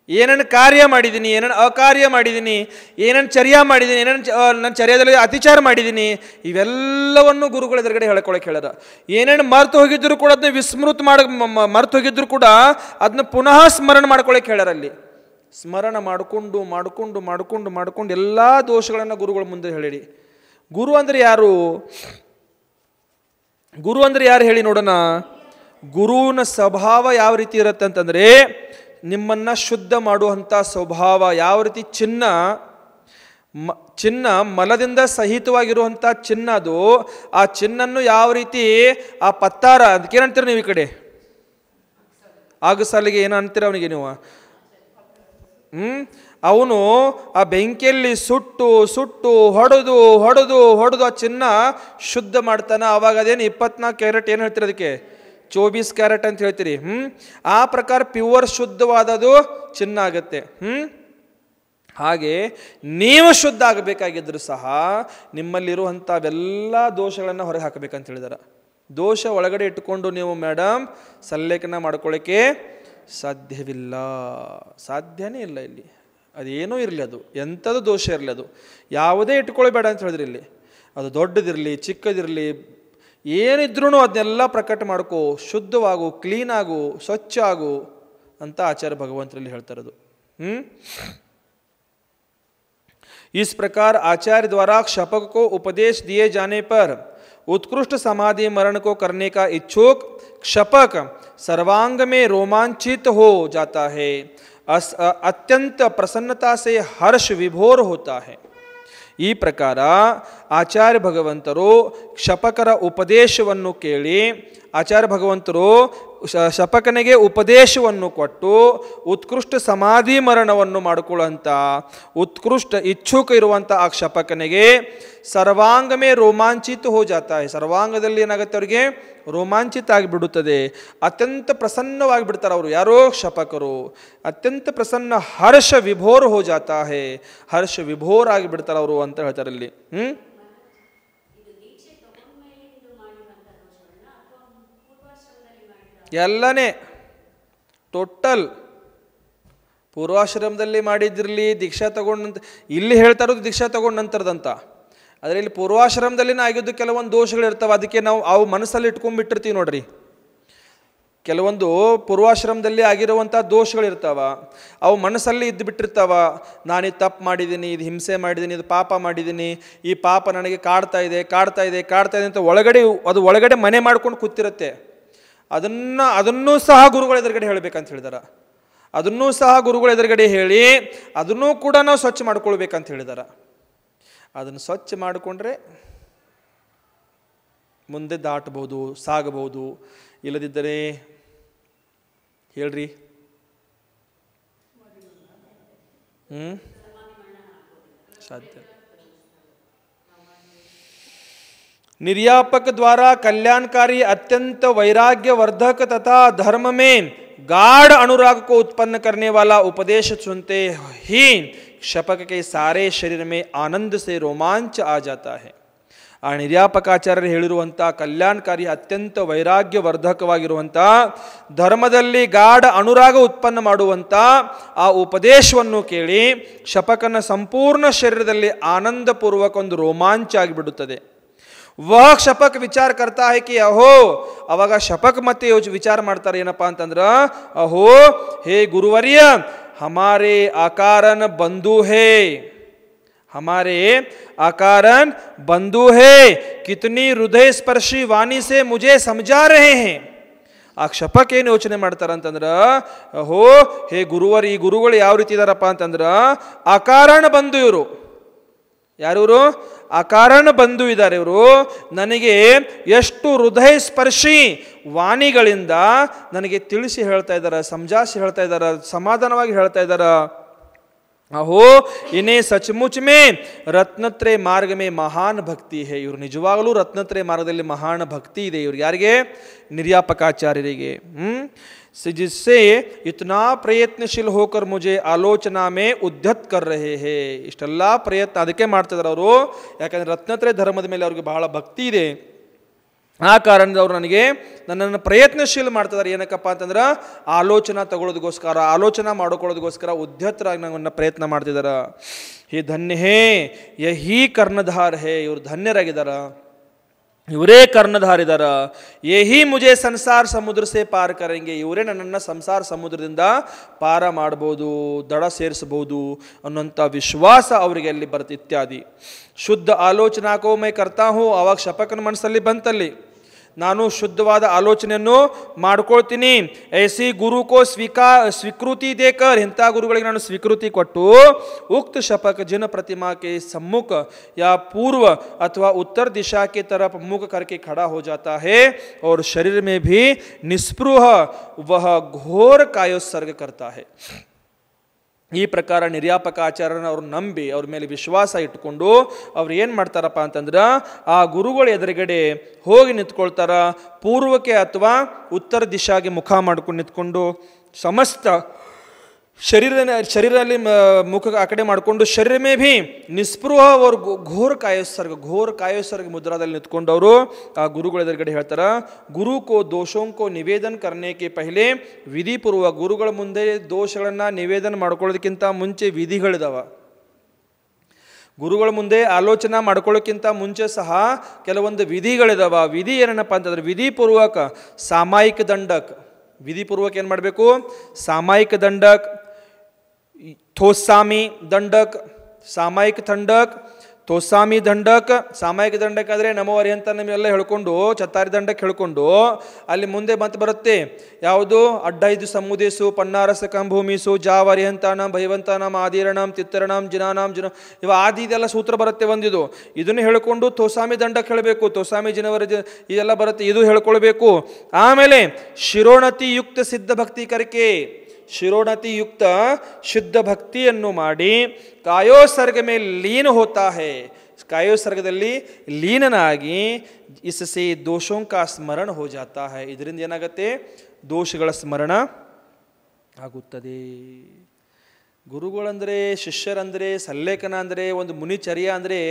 ಏನೇನು ಕಾರ್ಯ ಮಾಡಿದ್ದೀನಿ, ಏನೇನು ಅಕಾರ್ಯ ಮಾಡಿದ್ದೀನಿ, ಏನೇನು ಚರ್ಯ ಮಾಡಿದ್ದೀನಿ, ಏನೇನು ನನ್ನ ಚರ್ಯದಲ್ಲಿ ಅತಿಚಾರ ಮಾಡಿದ್ದೀನಿ, ಇವೆಲ್ಲವನ್ನು ಗುರುಗಳ ಎದುರುಗಡೆ ಹೇಳ್ಕೊಳಕ್ಕೆ ಹೇಳ್ಯಾರ. ಏನೇನು ಮರ್ತು ಹೋಗಿದ್ರು ಕೂಡ ಅದನ್ನ ವಿಸ್ಮೃತ ಮರ್ತು ಹೋಗಿದ್ರು ಕೂಡ ಅದನ್ನ ಪುನಃ ಸ್ಮರಣ ಮಾಡ್ಕೊಳಕ್ಕೆ ಹೇಳ್ಯಾರ. ಅಲ್ಲಿ ಸ್ಮರಣ ಮಾಡಿಕೊಂಡು ಮಾಡಿಕೊಂಡು ಮಾಡಿಕೊಂಡು ಮಾಡಿಕೊಂಡು ಎಲ್ಲ ದೋಷಗಳನ್ನು ಗುರುಗಳ ಮುಂದೆ ಹೇಳಿಡಿ. ಗುರು ಅಂದರೆ ಯಾರು? ಗುರು ಅಂದರೆ ಯಾರು ಹೇಳಿ ನೋಡೋಣ. ಗುರುವಿನ ಸ್ವಭಾವ ಯಾವ ರೀತಿ ಇರುತ್ತೆ ಅಂತಂದರೆ, ನಿಮ್ಮನ್ನು ಶುದ್ಧ ಮಾಡುವಂಥ ಸ್ವಭಾವ. ಯಾವ ರೀತಿ ಚಿನ್ನ ಮಲದಿಂದ ಸಹಿತವಾಗಿರುವಂಥ ಚಿನ್ನ, ಅದು ಆ ಚಿನ್ನನ್ನು ಯಾವ ರೀತಿ ಆ ಪತ್ತಾರ ಅದಕ್ಕೇನಂತೀರ ನೀವು ಈ ಕಡೆ ಆಗಸಲಿಗೆ ಏನು ಅಂತೀರ ಅವನಿಗೆ ನೀವು? ಅವನು ಆ ಬೆಂಕಿಯಲ್ಲಿ ಸುಟ್ಟು ಸುಟ್ಟು ಹೊಡೆದು ಹೊಡೆದು ಹೊಡೆದು ಆ ಚಿನ್ನ ಶುದ್ಧ ಮಾಡ್ತಾನೆ. ಆವಾಗ ಅದೇನು 24 ಕ್ಯಾರೆಟ್ ಏನು ಹೇಳ್ತೀರಿ ಅದಕ್ಕೆ? 24 ಕ್ಯಾರೆಟ್ ಅಂತ ಹೇಳ್ತೀರಿ. ಆ ಪ್ರಕಾರ ಪ್ಯೂರ್ ಶುದ್ಧವಾದದು ಚಿನ್ನ ಆಗುತ್ತೆ. ಹಾಗೆ ನೀವು ಶುದ್ಧ ಆಗಬೇಕಾಗಿದ್ರು ಸಹ ನಿಮ್ಮಲ್ಲಿರುವಂಥವೆಲ್ಲ ದೋಷಗಳನ್ನು ಹೊರಗೆ ಹಾಕಬೇಕಂತ ಹೇಳಿದಾರೆ. ದೋಷ ಒಳಗಡೆ ಇಟ್ಟುಕೊಂಡು ನೀವು ಮೇಡಮ್ ಸಲ್ಲೇಖನ ಮಾಡ್ಕೊಳ್ಳೋಕ್ಕೆ ಸಾಧ್ಯವಿಲ್ಲ, ಸಾಧ್ಯನೇ ಇಲ್ಲ. ಇಲ್ಲಿ ಅದೇನೂ ಇರಲಿ, ಅದು ಎಂಥದ್ದು ದೋಷ ಇರಲಿ, ಅದು ಯಾವುದೇ ಇಟ್ಕೊಳ್ಬೇಡ ಅಂತ ಹೇಳಿದ್ರಿ. ಇಲ್ಲಿ ಅದು ದೊಡ್ಡದಿರಲಿ ಚಿಕ್ಕದಿರಲಿ ಏನಿದ್ರೂ ಅದನ್ನೆಲ್ಲ ಪ್ರಕಟ ಮಾಡ್ಕೋ, ಶುದ್ಧವಾಗು, ಕ್ಲೀನ್ ಆಗು, ಸ್ವಚ್ಛ ಆಗು ಅಂತ ಆಚಾರ್ಯ ಭಗವಂತರಲ್ಲಿ ಹೇಳ್ತಾರದು. इस प्रकार आचार्य द्वारा क्षपक को उपदेश दिए जाने पर उत्कृष्ट समाधि मरण को करने का इच्छुक क्षपक सर्वांग में रोमांचित हो जाता है, अत्यंत प्रसन्नता से हर्ष विभोर होता है. ಈ ಪ್ರಕಾರ ಆಚಾರ್ಯ ಭಗವಂತರು ಕ್ಷಪಕರ ಉಪದೇಶವನ್ನು ಕೇಳಿ, ಆಚಾರ್ಯ ಭಗವಂತರು ಶಪಕನಿಗೆ ಉಪದೇಶವನ್ನು ಕೊಟ್ಟು ಉತ್ಕೃಷ್ಟ ಸಮಾಧಿ ಮರಣವನ್ನು ಮಾಡಿಕೊಳ್ಳುವಂಥ ಉತ್ಕೃಷ್ಟ ಇಚ್ಛುಕ ಇರುವಂಥ ಆ ಕ್ಷಪಕನಿಗೆ ಸರ್ವಾಂಗಮೇ ರೋಮಾಂಚಿತ ಹೋ ಜಾತಾ ಹೈ. ಸರ್ವಾಂಗದಲ್ಲಿ ಏನಾಗುತ್ತೆ? ಅವರಿಗೆ ರೋಮಾಂಚಿತ ಆಗಿಬಿಡುತ್ತದೆ, ಅತ್ಯಂತ ಪ್ರಸನ್ನವಾಗಿ ಬಿಡ್ತಾರೆ ಅವರು. ಯಾರೋ ಕ್ಷಪಕರು ಅತ್ಯಂತ ಪ್ರಸನ್ನ, ಹರ್ಷ ವಿಭೋರ್ ಹೋ ಜಾತಾ ಹೈ, ಹರ್ಷ ವಿಭೋರ್ ಆಗಿ ಬಿಡ್ತಾರೆ ಅವರು ಅಂತ ಹೇಳ್ತಾರೆ ಇಲ್ಲಿ. ಎಲ್ಲನೇ ಟೋಟಲ್ ಪೂರ್ವಾಶ್ರಮದಲ್ಲಿ ಮಾಡಿದ್ದಿರಲಿ, ದೀಕ್ಷಾ ತಗೊಂಡಂತ ಇಲ್ಲಿ ಹೇಳ್ತಾ ಇರೋದು ದೀಕ್ಷಾ ತಗೊಂಡ ನಂತರದಂತ. ಆದರೆ ಇಲ್ಲಿ ಪೂರ್ವಾಶ್ರಮದಲ್ಲಿನ ಆಗಿದ್ದು ಕೆಲವೊಂದು ದೋಷಗಳಿರ್ತಾವೆ, ಅದಕ್ಕೆ ನಾವು ಅವು ಮನಸ್ಸಲ್ಲಿ ಇಟ್ಕೊಂಡ್ಬಿಟ್ಟಿರ್ತೀವಿ ನೋಡ್ರಿ. ಕೆಲವೊಂದು ಪೂರ್ವಾಶ್ರಮದಲ್ಲಿ ಆಗಿರುವಂಥ ದೋಷಗಳಿರ್ತಾವ, ಅವು ಮನಸ್ಸಲ್ಲಿ ಇದ್ದು ಬಿಟ್ಟಿರ್ತಾವ. ನಾನಿದು ತಪ್ಪು ಮಾಡಿದ್ದೀನಿ, ಇದು ಹಿಂಸೆ ಮಾಡಿದ್ದೀನಿ, ಇದು ಪಾಪ ಮಾಡಿದ್ದೀನಿ, ಈ ಪಾಪ ನನಗೆ ಕಾಡ್ತಾ ಇದೆ ಕಾಡ್ತಾ ಇದೆ ಕಾಡ್ತಾ ಇದೆ ಅಂತ ಒಳಗಡೆ ಮನೆ ಮಾಡ್ಕೊಂಡು ಕೂತಿರುತ್ತೆ. ಅದನ್ನೂ ಸಹ ಗುರುಗಳ ಎದುರುಗಡೆ ಹೇಳಬೇಕಂತ ಹೇಳಿದಾರೆ. ಅದನ್ನೂ ಸಹ ಗುರುಗಳ ಎದುರುಗಡೆ ಹೇಳಿ ಅದನ್ನೂ ಕೂಡ ನಾವು ಸ್ವಚ್ಛ ಮಾಡ್ಕೊಳ್ಬೇಕಂತ ಹೇಳಿದಾರೆ. ಅದನ್ನು ಸ್ವಚ್ಛ ಮಾಡಿಕೊಂಡ್ರೆ ಮುಂದೆ ದಾಟಬಹುದು, ಸಾಗಬಹುದು. ಇಲ್ಲದಿದ್ದರೆ ಹೇಳ್ರಿ, ಸಾಧ್ಯ. निर्यापक द्वारा कल्याणकारी अत्यंत वैराग्यवर्धक तथा धर्म में गाढ़ अनुराग को उत्पन्न करने वाला उपदेश सुनते ही क्षपक के सारे शरीर में आनंद से रोमांच आ जाता है. ಆ ನಿರ್ಯಾಪಕಾಚಾರ್ಯರು ಹೇಳಿರುವಂಥ ಕಲ್ಯಾಣಕಾರಿ ಅತ್ಯಂತ ವೈರಾಗ್ಯವರ್ಧಕವಾಗಿರುವಂಥ ಧರ್ಮದಲ್ಲಿ ಗಾಢ ಅನುರಾಗ ಉತ್ಪನ್ನ ಮಾಡುವಂಥ ಆ ಉಪದೇಶವನ್ನು ಕೇಳಿ ಕ್ಷಪಕನ ಸಂಪೂರ್ಣ ಶರೀರದಲ್ಲಿ ಆನಂದಪೂರ್ವಕ ಒಂದು ರೋಮಾಂಚ ಆಗಿಬಿಡುತ್ತದೆ. वह क्षपक विचार करता है कि अहो, अವಾಗ ಶಪಕ ಮತ್ತೆ ವಿಚಾರ ಮಾಡ್ತಾರೆ ಏನಪ್ಪಾ ಅಂತಂದ್ರ, अहो हे गुरुवर्य हमारे आकारण बंधु है. हमारे अकारण बंधु है, कितनी हृदय स्पर्शी वाणी से मुझे समझा रहे हैं. ಆ ಕ್ಷಪಕ ಏನು ಯೋಚನೆ ಮಾಡ್ತಾರಂತಂದ್ರ, ಹೋ ಹೇ ಗುರುವರು, ಈ ಗುರುಗಳು ಯಾವ ರೀತಿ ಇದಾರಪ್ಪ ಅಂತಂದ್ರ ಅಕಾರಣ ಬಂಧು ಇವರು. ಯಾರಿವರು? ಅಕಾರಣ ಬಂಧು ಇದ್ದಾರೆ ಇವರು. ನನಗೆ ಎಷ್ಟು ಹೃದಯ ಸ್ಪರ್ಶಿ ವಾಣಿಗಳಿಂದ ನನಗೆ ತಿಳಿಸಿ ಹೇಳ್ತಾ ಇದ್ದಾರೆ, ಸಮಜಾಸಿ ಹೇಳ್ತಾ ಇದ್ದಾರೆ, ಸಮಾಧಾನವಾಗಿ ಹೇಳ್ತಾ ಇದ್ದಾರೆ. ಅಹೋ ಇನೇ ಸಚ್ಮುಚ್ ಮೇ ರತ್ನತ್ರಯ ಮಾರ್ಗ ಮೇ ಮಹಾನ್ ಭಕ್ತಿ ಹೇ. ಇವರು ನಿಜವಾಗಲೂ ರತ್ನತ್ರಯ ಮಾರ್ಗದಲ್ಲಿ ಮಹಾನ್ ಭಕ್ತಿ ಇದೆ ಇವ್ರಿಗೆ. ಯಾರಿಗೆ? ನಿರ್ಯಾಪಕಾಚಾರ್ಯರಿಗೆ. जिससे इतना प्रयत्नशील होकर मुझे आलोचना में उद्धत कर रहे हैं. ಇಷ್ಟೆಲ್ಲ ಪ್ರಯತ್ನ ಅದಕ್ಕೆ ಮಾಡ್ತಿದ್ದಾರೆ ಅವರು, ಯಾಕಂದ್ರೆ ರತ್ನತ್ರಯ ಧರ್ಮದ ಮೇಲೆ ಅವ್ರಿಗೆ ಬಹಳ ಭಕ್ತಿ ಇದೆ. ಆ ಕಾರಣದಿಂದ ಅವರು ನನ್ನನ್ನು ಪ್ರಯತ್ನಶೀಲ ಮಾಡ್ತಿದ್ದಾರೆ. ಏನಕ್ಕಪ್ಪ ಅಂತಂದ್ರೆ ಆಲೋಚನಾ ತಗೊಳ್ಳೋದಕ್ಕೋಸ್ಕರ, ಆಲೋಚನಾ ಮಾಡ್ಕೊಳ್ಳೋದಕ್ಕೋಸ್ಕರ ಉದ್ಧತರಾಗಿ ನಮ್ಮನ್ನು ಪ್ರಯತ್ನ ಮಾಡ್ತಿದ್ದಾರೆ. ಹೇ ಧನ್ಯ ಹೇ ಯಹಿ ಕರ್ಣಧಾರ ಹೇ. ಇವರು ಧನ್ಯರಾಗಿದ್ದಾರ, ಇವರೇ ಕರ್ಣಧಾರಿದಾರ. ಯಹಿ ಮುಜೆ ಸಂಸಾರ ಸಮುದ್ರ ಸೇ ಪಾರ್ ಕರೆಂಗೆ. ಇವರೇ ನನ್ನನ್ನು ಸಂಸಾರ ಸಮುದ್ರದಿಂದ ಪಾರ ಮಾಡ್ಬೋದು, ದಡ ಸೇರಿಸಬಹುದು ಅನ್ನೋಂಥ ವಿಶ್ವಾಸ ಅವರಿಗೆ ಅಲ್ಲಿ ಬರುತ್ತೆ. ಇತ್ಯಾದಿ ಶುದ್ಧ ಆಲೋಚನಾಕೋ ಮೈ ಕರ್ತಾ ಹೂ. ಅವಾಗ ಶಪಕನ ಮನಸ್ಸಲ್ಲಿ ಬಂತಲ್ಲಿ, ನಾನು ಶುದ್ಧವಾದ ಆಲೋಚನೆಯನ್ನು ಮಾಡ್ಕೊಳ್ತೀನಿ. ಐಸಿ ಗುರುಕೋ ಸ್ವೀಕೃತಿ ದೇಕರ್. ಇಂಥ ಗುರುಗಳಿಗೆ ನಾನು ಸ್ವೀಕೃತಿ ಕೊಟ್ಟು ಉಕ್ತ ಶಪಕ जिन प्रतिमा के सम्मुख या पूर्व अथवा उत्तर दिशा के तरफ मुख करके खड़ा हो जाता है और शरीर में भी निस्पृह वह घोर कायोत्सर्ग करता है. ಈ ಪ್ರಕಾರ ನಿರ್ಯಾಪಕಾಚಾರ್ಯನ ಅವರು ನಂಬಿ ಅವ್ರ ಮೇಲೆ ವಿಶ್ವಾಸ ಇಟ್ಕೊಂಡು ಅವ್ರು ಏನು ಮಾಡ್ತಾರಪ್ಪ ಅಂತಂದ್ರೆ ಆ ಗುರುಗಳ ಎದುರುಗಡೆ ಹೋಗಿ ನಿಂತ್ಕೊಳ್ತಾರ. ಪೂರ್ವಕ್ಕೆ ಉತ್ತರ ದಿಶಾಗೆ ಮುಖ ಮಾಡ್ಕೊಂಡು ನಿಂತ್ಕೊಂಡು ಸಮಸ್ತ ಶರೀರದಲ್ಲಿ ಮುಖ ಆ ಕಡೆ ಮಾಡಿಕೊಂಡು ಶರೀರ ಮೇ ಭೀ ನಿಸ್ಪೃಹ ಅವರು ಘೋರ ಕಾಯೋತ್ಸರ್ಗ ಮುದ್ರಾದಲ್ಲಿ ನಿಂತ್ಕೊಂಡವರು ಆ ಗುರುಗಳ ಎದುರುಗಡೆ ಹೇಳ್ತಾರ. ಗುರು ಕೋ ದೋಷೋಂ ಕೋ ನಿವೇದನ ಕರ್ನೇಕೆ ಪಹಲೆ ವಿಧಿಪೂರ್ವ. ಗುರುಗಳ ಮುಂದೆ ದೋಷಗಳನ್ನು ನಿವೇದನ ಮಾಡ್ಕೊಳ್ಳೋದಕ್ಕಿಂತ ಮುಂಚೆ ವಿಧಿಗಳಿದಾವ. ಗುರುಗಳ ಮುಂದೆ ಆಲೋಚನಾ ಮಾಡ್ಕೊಳ್ಳೋಕ್ಕಿಂತ ಮುಂಚೆ ಸಹ ಕೆಲವೊಂದು ವಿಧಿಗಳಿದಾವ. ವಿಧಿ ಏನಪ್ಪ ಅಂತಂದ್ರೆ ವಿಧಿಪೂರ್ವಕ ಸಾಮಾಯಿಕ ದಂಡಕ್. ವಿಧಿಪೂರ್ವಕ ಏನು ಮಾಡಬೇಕು? ಸಾಮಾಯಿಕ ದಂಡಕ್, ಥೋಸಾಮಿ ದಂಡಕ್, ಸಾಮಾಯಿಕ ದಂಡಕ್, ಥೋಸಾಮಿ ದಂಡಕ್. ಸಾಮಾಯಿಕ ದಂಡಕ್ ಆದರೆ ನಮೋವರಿ ಅಂತ ನಮ್ಮೆಲ್ಲ ಹೇಳ್ಕೊಂಡು ಚತ್ತಾರಿ ದಂಡಕ್ಕೆ ಹೇಳ್ಕೊಂಡು ಅಲ್ಲಿ ಮುಂದೆ ಬಂತು ಬರುತ್ತೆ ಯಾವುದು? ಅಡ್ಡೈದು ಸಮುದೇಸು ಪನ್ನಾರಸ ಕಂಭೂಮಿಸು ಜಾವರಿ ಅಂತಾನಂ ಭೈವಂತಾನಂ ಆದಿರಣಂ ತಿತ್ತರಣಂ ಜಿನಾನಾಂ ಜಿನ ಇವ ಆದಿ ಇದೆಲ್ಲ ಸೂತ್ರ ಬರುತ್ತೆ ಒಂದಿದು. ಇದನ್ನು ಹೇಳ್ಕೊಂಡು ಥೋಸಾಮಿ ದಂಡಕ್ಕೆ ಹೇಳಬೇಕು. ಥೋಸಾಮಿ ಜಿನವರಿ ಇದೆಲ್ಲ ಬರುತ್ತೆ, ಇದು ಹೇಳ್ಕೊಳ್ಬೇಕು. ಆಮೇಲೆ ಶಿರೋಣತಿ ಯುಕ್ತ ಸಿದ್ಧ ಭಕ್ತಿ ಕರಿಕೆ. ಶಿರೋಣತಿ ಯುಕ್ತ ಶುದ್ಧ ಭಕ್ತಿಯನ್ನು ಮಾಡಿ ಕಾಯೋಸರ್ಗ ಮೇಲೆ ಲೀನ ಹೋತಾ ಹೇ. ಕಾಯೋಸರ್ಗದಲ್ಲಿ ಲೀನನಾಗಿ ಇಸಸೆ ದೋಷೋಂ ಕಾ ಸ್ಮರಣ ಹೋ ಜಾತಾ ಹೈ. ಇದರಿಂದ ಏನಾಗುತ್ತೆ? ದೋಷಗಳ ಸ್ಮರಣ ಆಗುತ್ತದೆ. ಗುರುಗಳಂದರೆ, ಶಿಷ್ಯರಂದರೆ, ಸಲ್ಲೇಖನ ಅಂದರೆ, ಒಂದು ಮುನಿಚರ್ಯ ಅಂದರೆ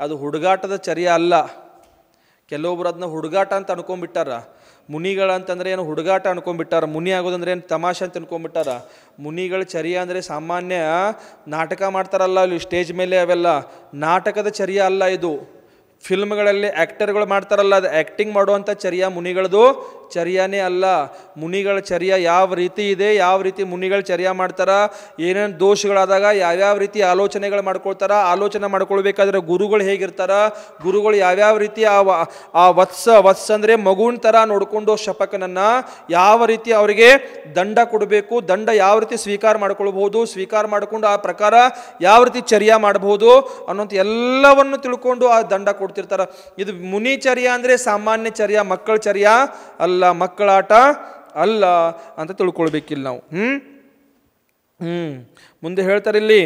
ಅದು ಹುಡುಗಾಟದ ಚರ್ಯ ಅಲ್ಲ. ಕೆಲವೊಬ್ರು ಅದನ್ನ ಹುಡುಗಾಟ ಅಂತ ಅನ್ಕೊಂಡ್ಬಿಟ್ಟಾರ. ಮುನಿಗಳಂತಂದ್ರೆ ಏನು ಹುಡುಗಾಟ ಅನ್ಕೊಂಡ್ಬಿಟ್ಟಾರ. ಮುನಿ ಆಗೋದಂದ್ರೆ ಏನು ತಮಾಷೆ ಅಂತ ಅನ್ಕೊಂಡ್ಬಿಟ್ಟಾರ. ಮುನಿಗಳ ಚರ್ಯ ಅಂದರೆ ಸಾಮಾನ್ಯ ನಾಟಕ ಮಾಡ್ತಾರಲ್ಲ ಇಲ್ಲಿ ಸ್ಟೇಜ್ ಮೇಲೆ, ಅವೆಲ್ಲ ನಾಟಕದ ಚರ್ಯ ಅಲ್ಲ ಇದು. ಫಿಲ್ಮ್ಗಳಲ್ಲಿ ಆ್ಯಕ್ಟರ್ಗಳು ಮಾಡ್ತಾರಲ್ಲ, ಅದು ಆ್ಯಕ್ಟಿಂಗ್ ಮಾಡುವಂಥ ಚರ್ಯ ಮುನಿಗಳದು ಚರ್ಯನೇ ಅಲ್ಲ. ಮುನಿಗಳ ಚರ್ಯ ಯಾವ ರೀತಿ ಇದೆ, ಯಾವ ರೀತಿ ಮುನಿಗಳ ಚರ್ಯ ಮಾಡ್ತಾರ, ಏನೇನು ದೋಷಗಳಾದಾಗ ಯಾವ್ಯಾವ ರೀತಿ ಆಲೋಚನೆಗಳು ಮಾಡ್ಕೊಳ್ತಾರ, ಆಲೋಚನೆ ಮಾಡ್ಕೊಳ್ಬೇಕಾದ್ರೆ ಗುರುಗಳು ಹೇಗಿರ್ತಾರ, ಗುರುಗಳು ಯಾವ್ಯಾವ ರೀತಿ ಆ ವತ್ಸ ಅಂದರೆ ಮಗುವಿನ ಥರ ನೋಡಿಕೊಂಡು ಶಪಕನನ್ನು ಯಾವ ರೀತಿ ಅವರಿಗೆ ದಂಡ ಕೊಡಬೇಕು, ದಂಡ ಯಾವ ರೀತಿ ಸ್ವೀಕಾರ ಮಾಡ್ಕೊಳ್ಬಹುದು, ಸ್ವೀಕಾರ ಮಾಡಿಕೊಂಡು ಆ ಪ್ರಕಾರ ಯಾವ ರೀತಿ ಚರ್ಯ ಮಾಡಬಹುದು ಅನ್ನೋಂಥ ಎಲ್ಲವನ್ನು ತಿಳ್ಕೊಂಡು ಆ ದಂಡ ಕೊಡ್ತಿರ್ತಾರ. ಇದು ಮುನಿಚರ್ಯ ಅಂದರೆ ಸಾಮಾನ್ಯ ಚರ್ಯ, ಮಕ್ಕಳ ಚರ್ಯ ಅಲ್ಲ, ಮಕ್ಕಳಾಟ ಅಲ್ಲ ಅಂತ ತಿಳ್ಕೊಳ್ಬೇಕಿಲ್ಲ ನಾವು. ಮುಂದೆ ಹೇಳ್ತಾರೆ ಇಲ್ಲಿ,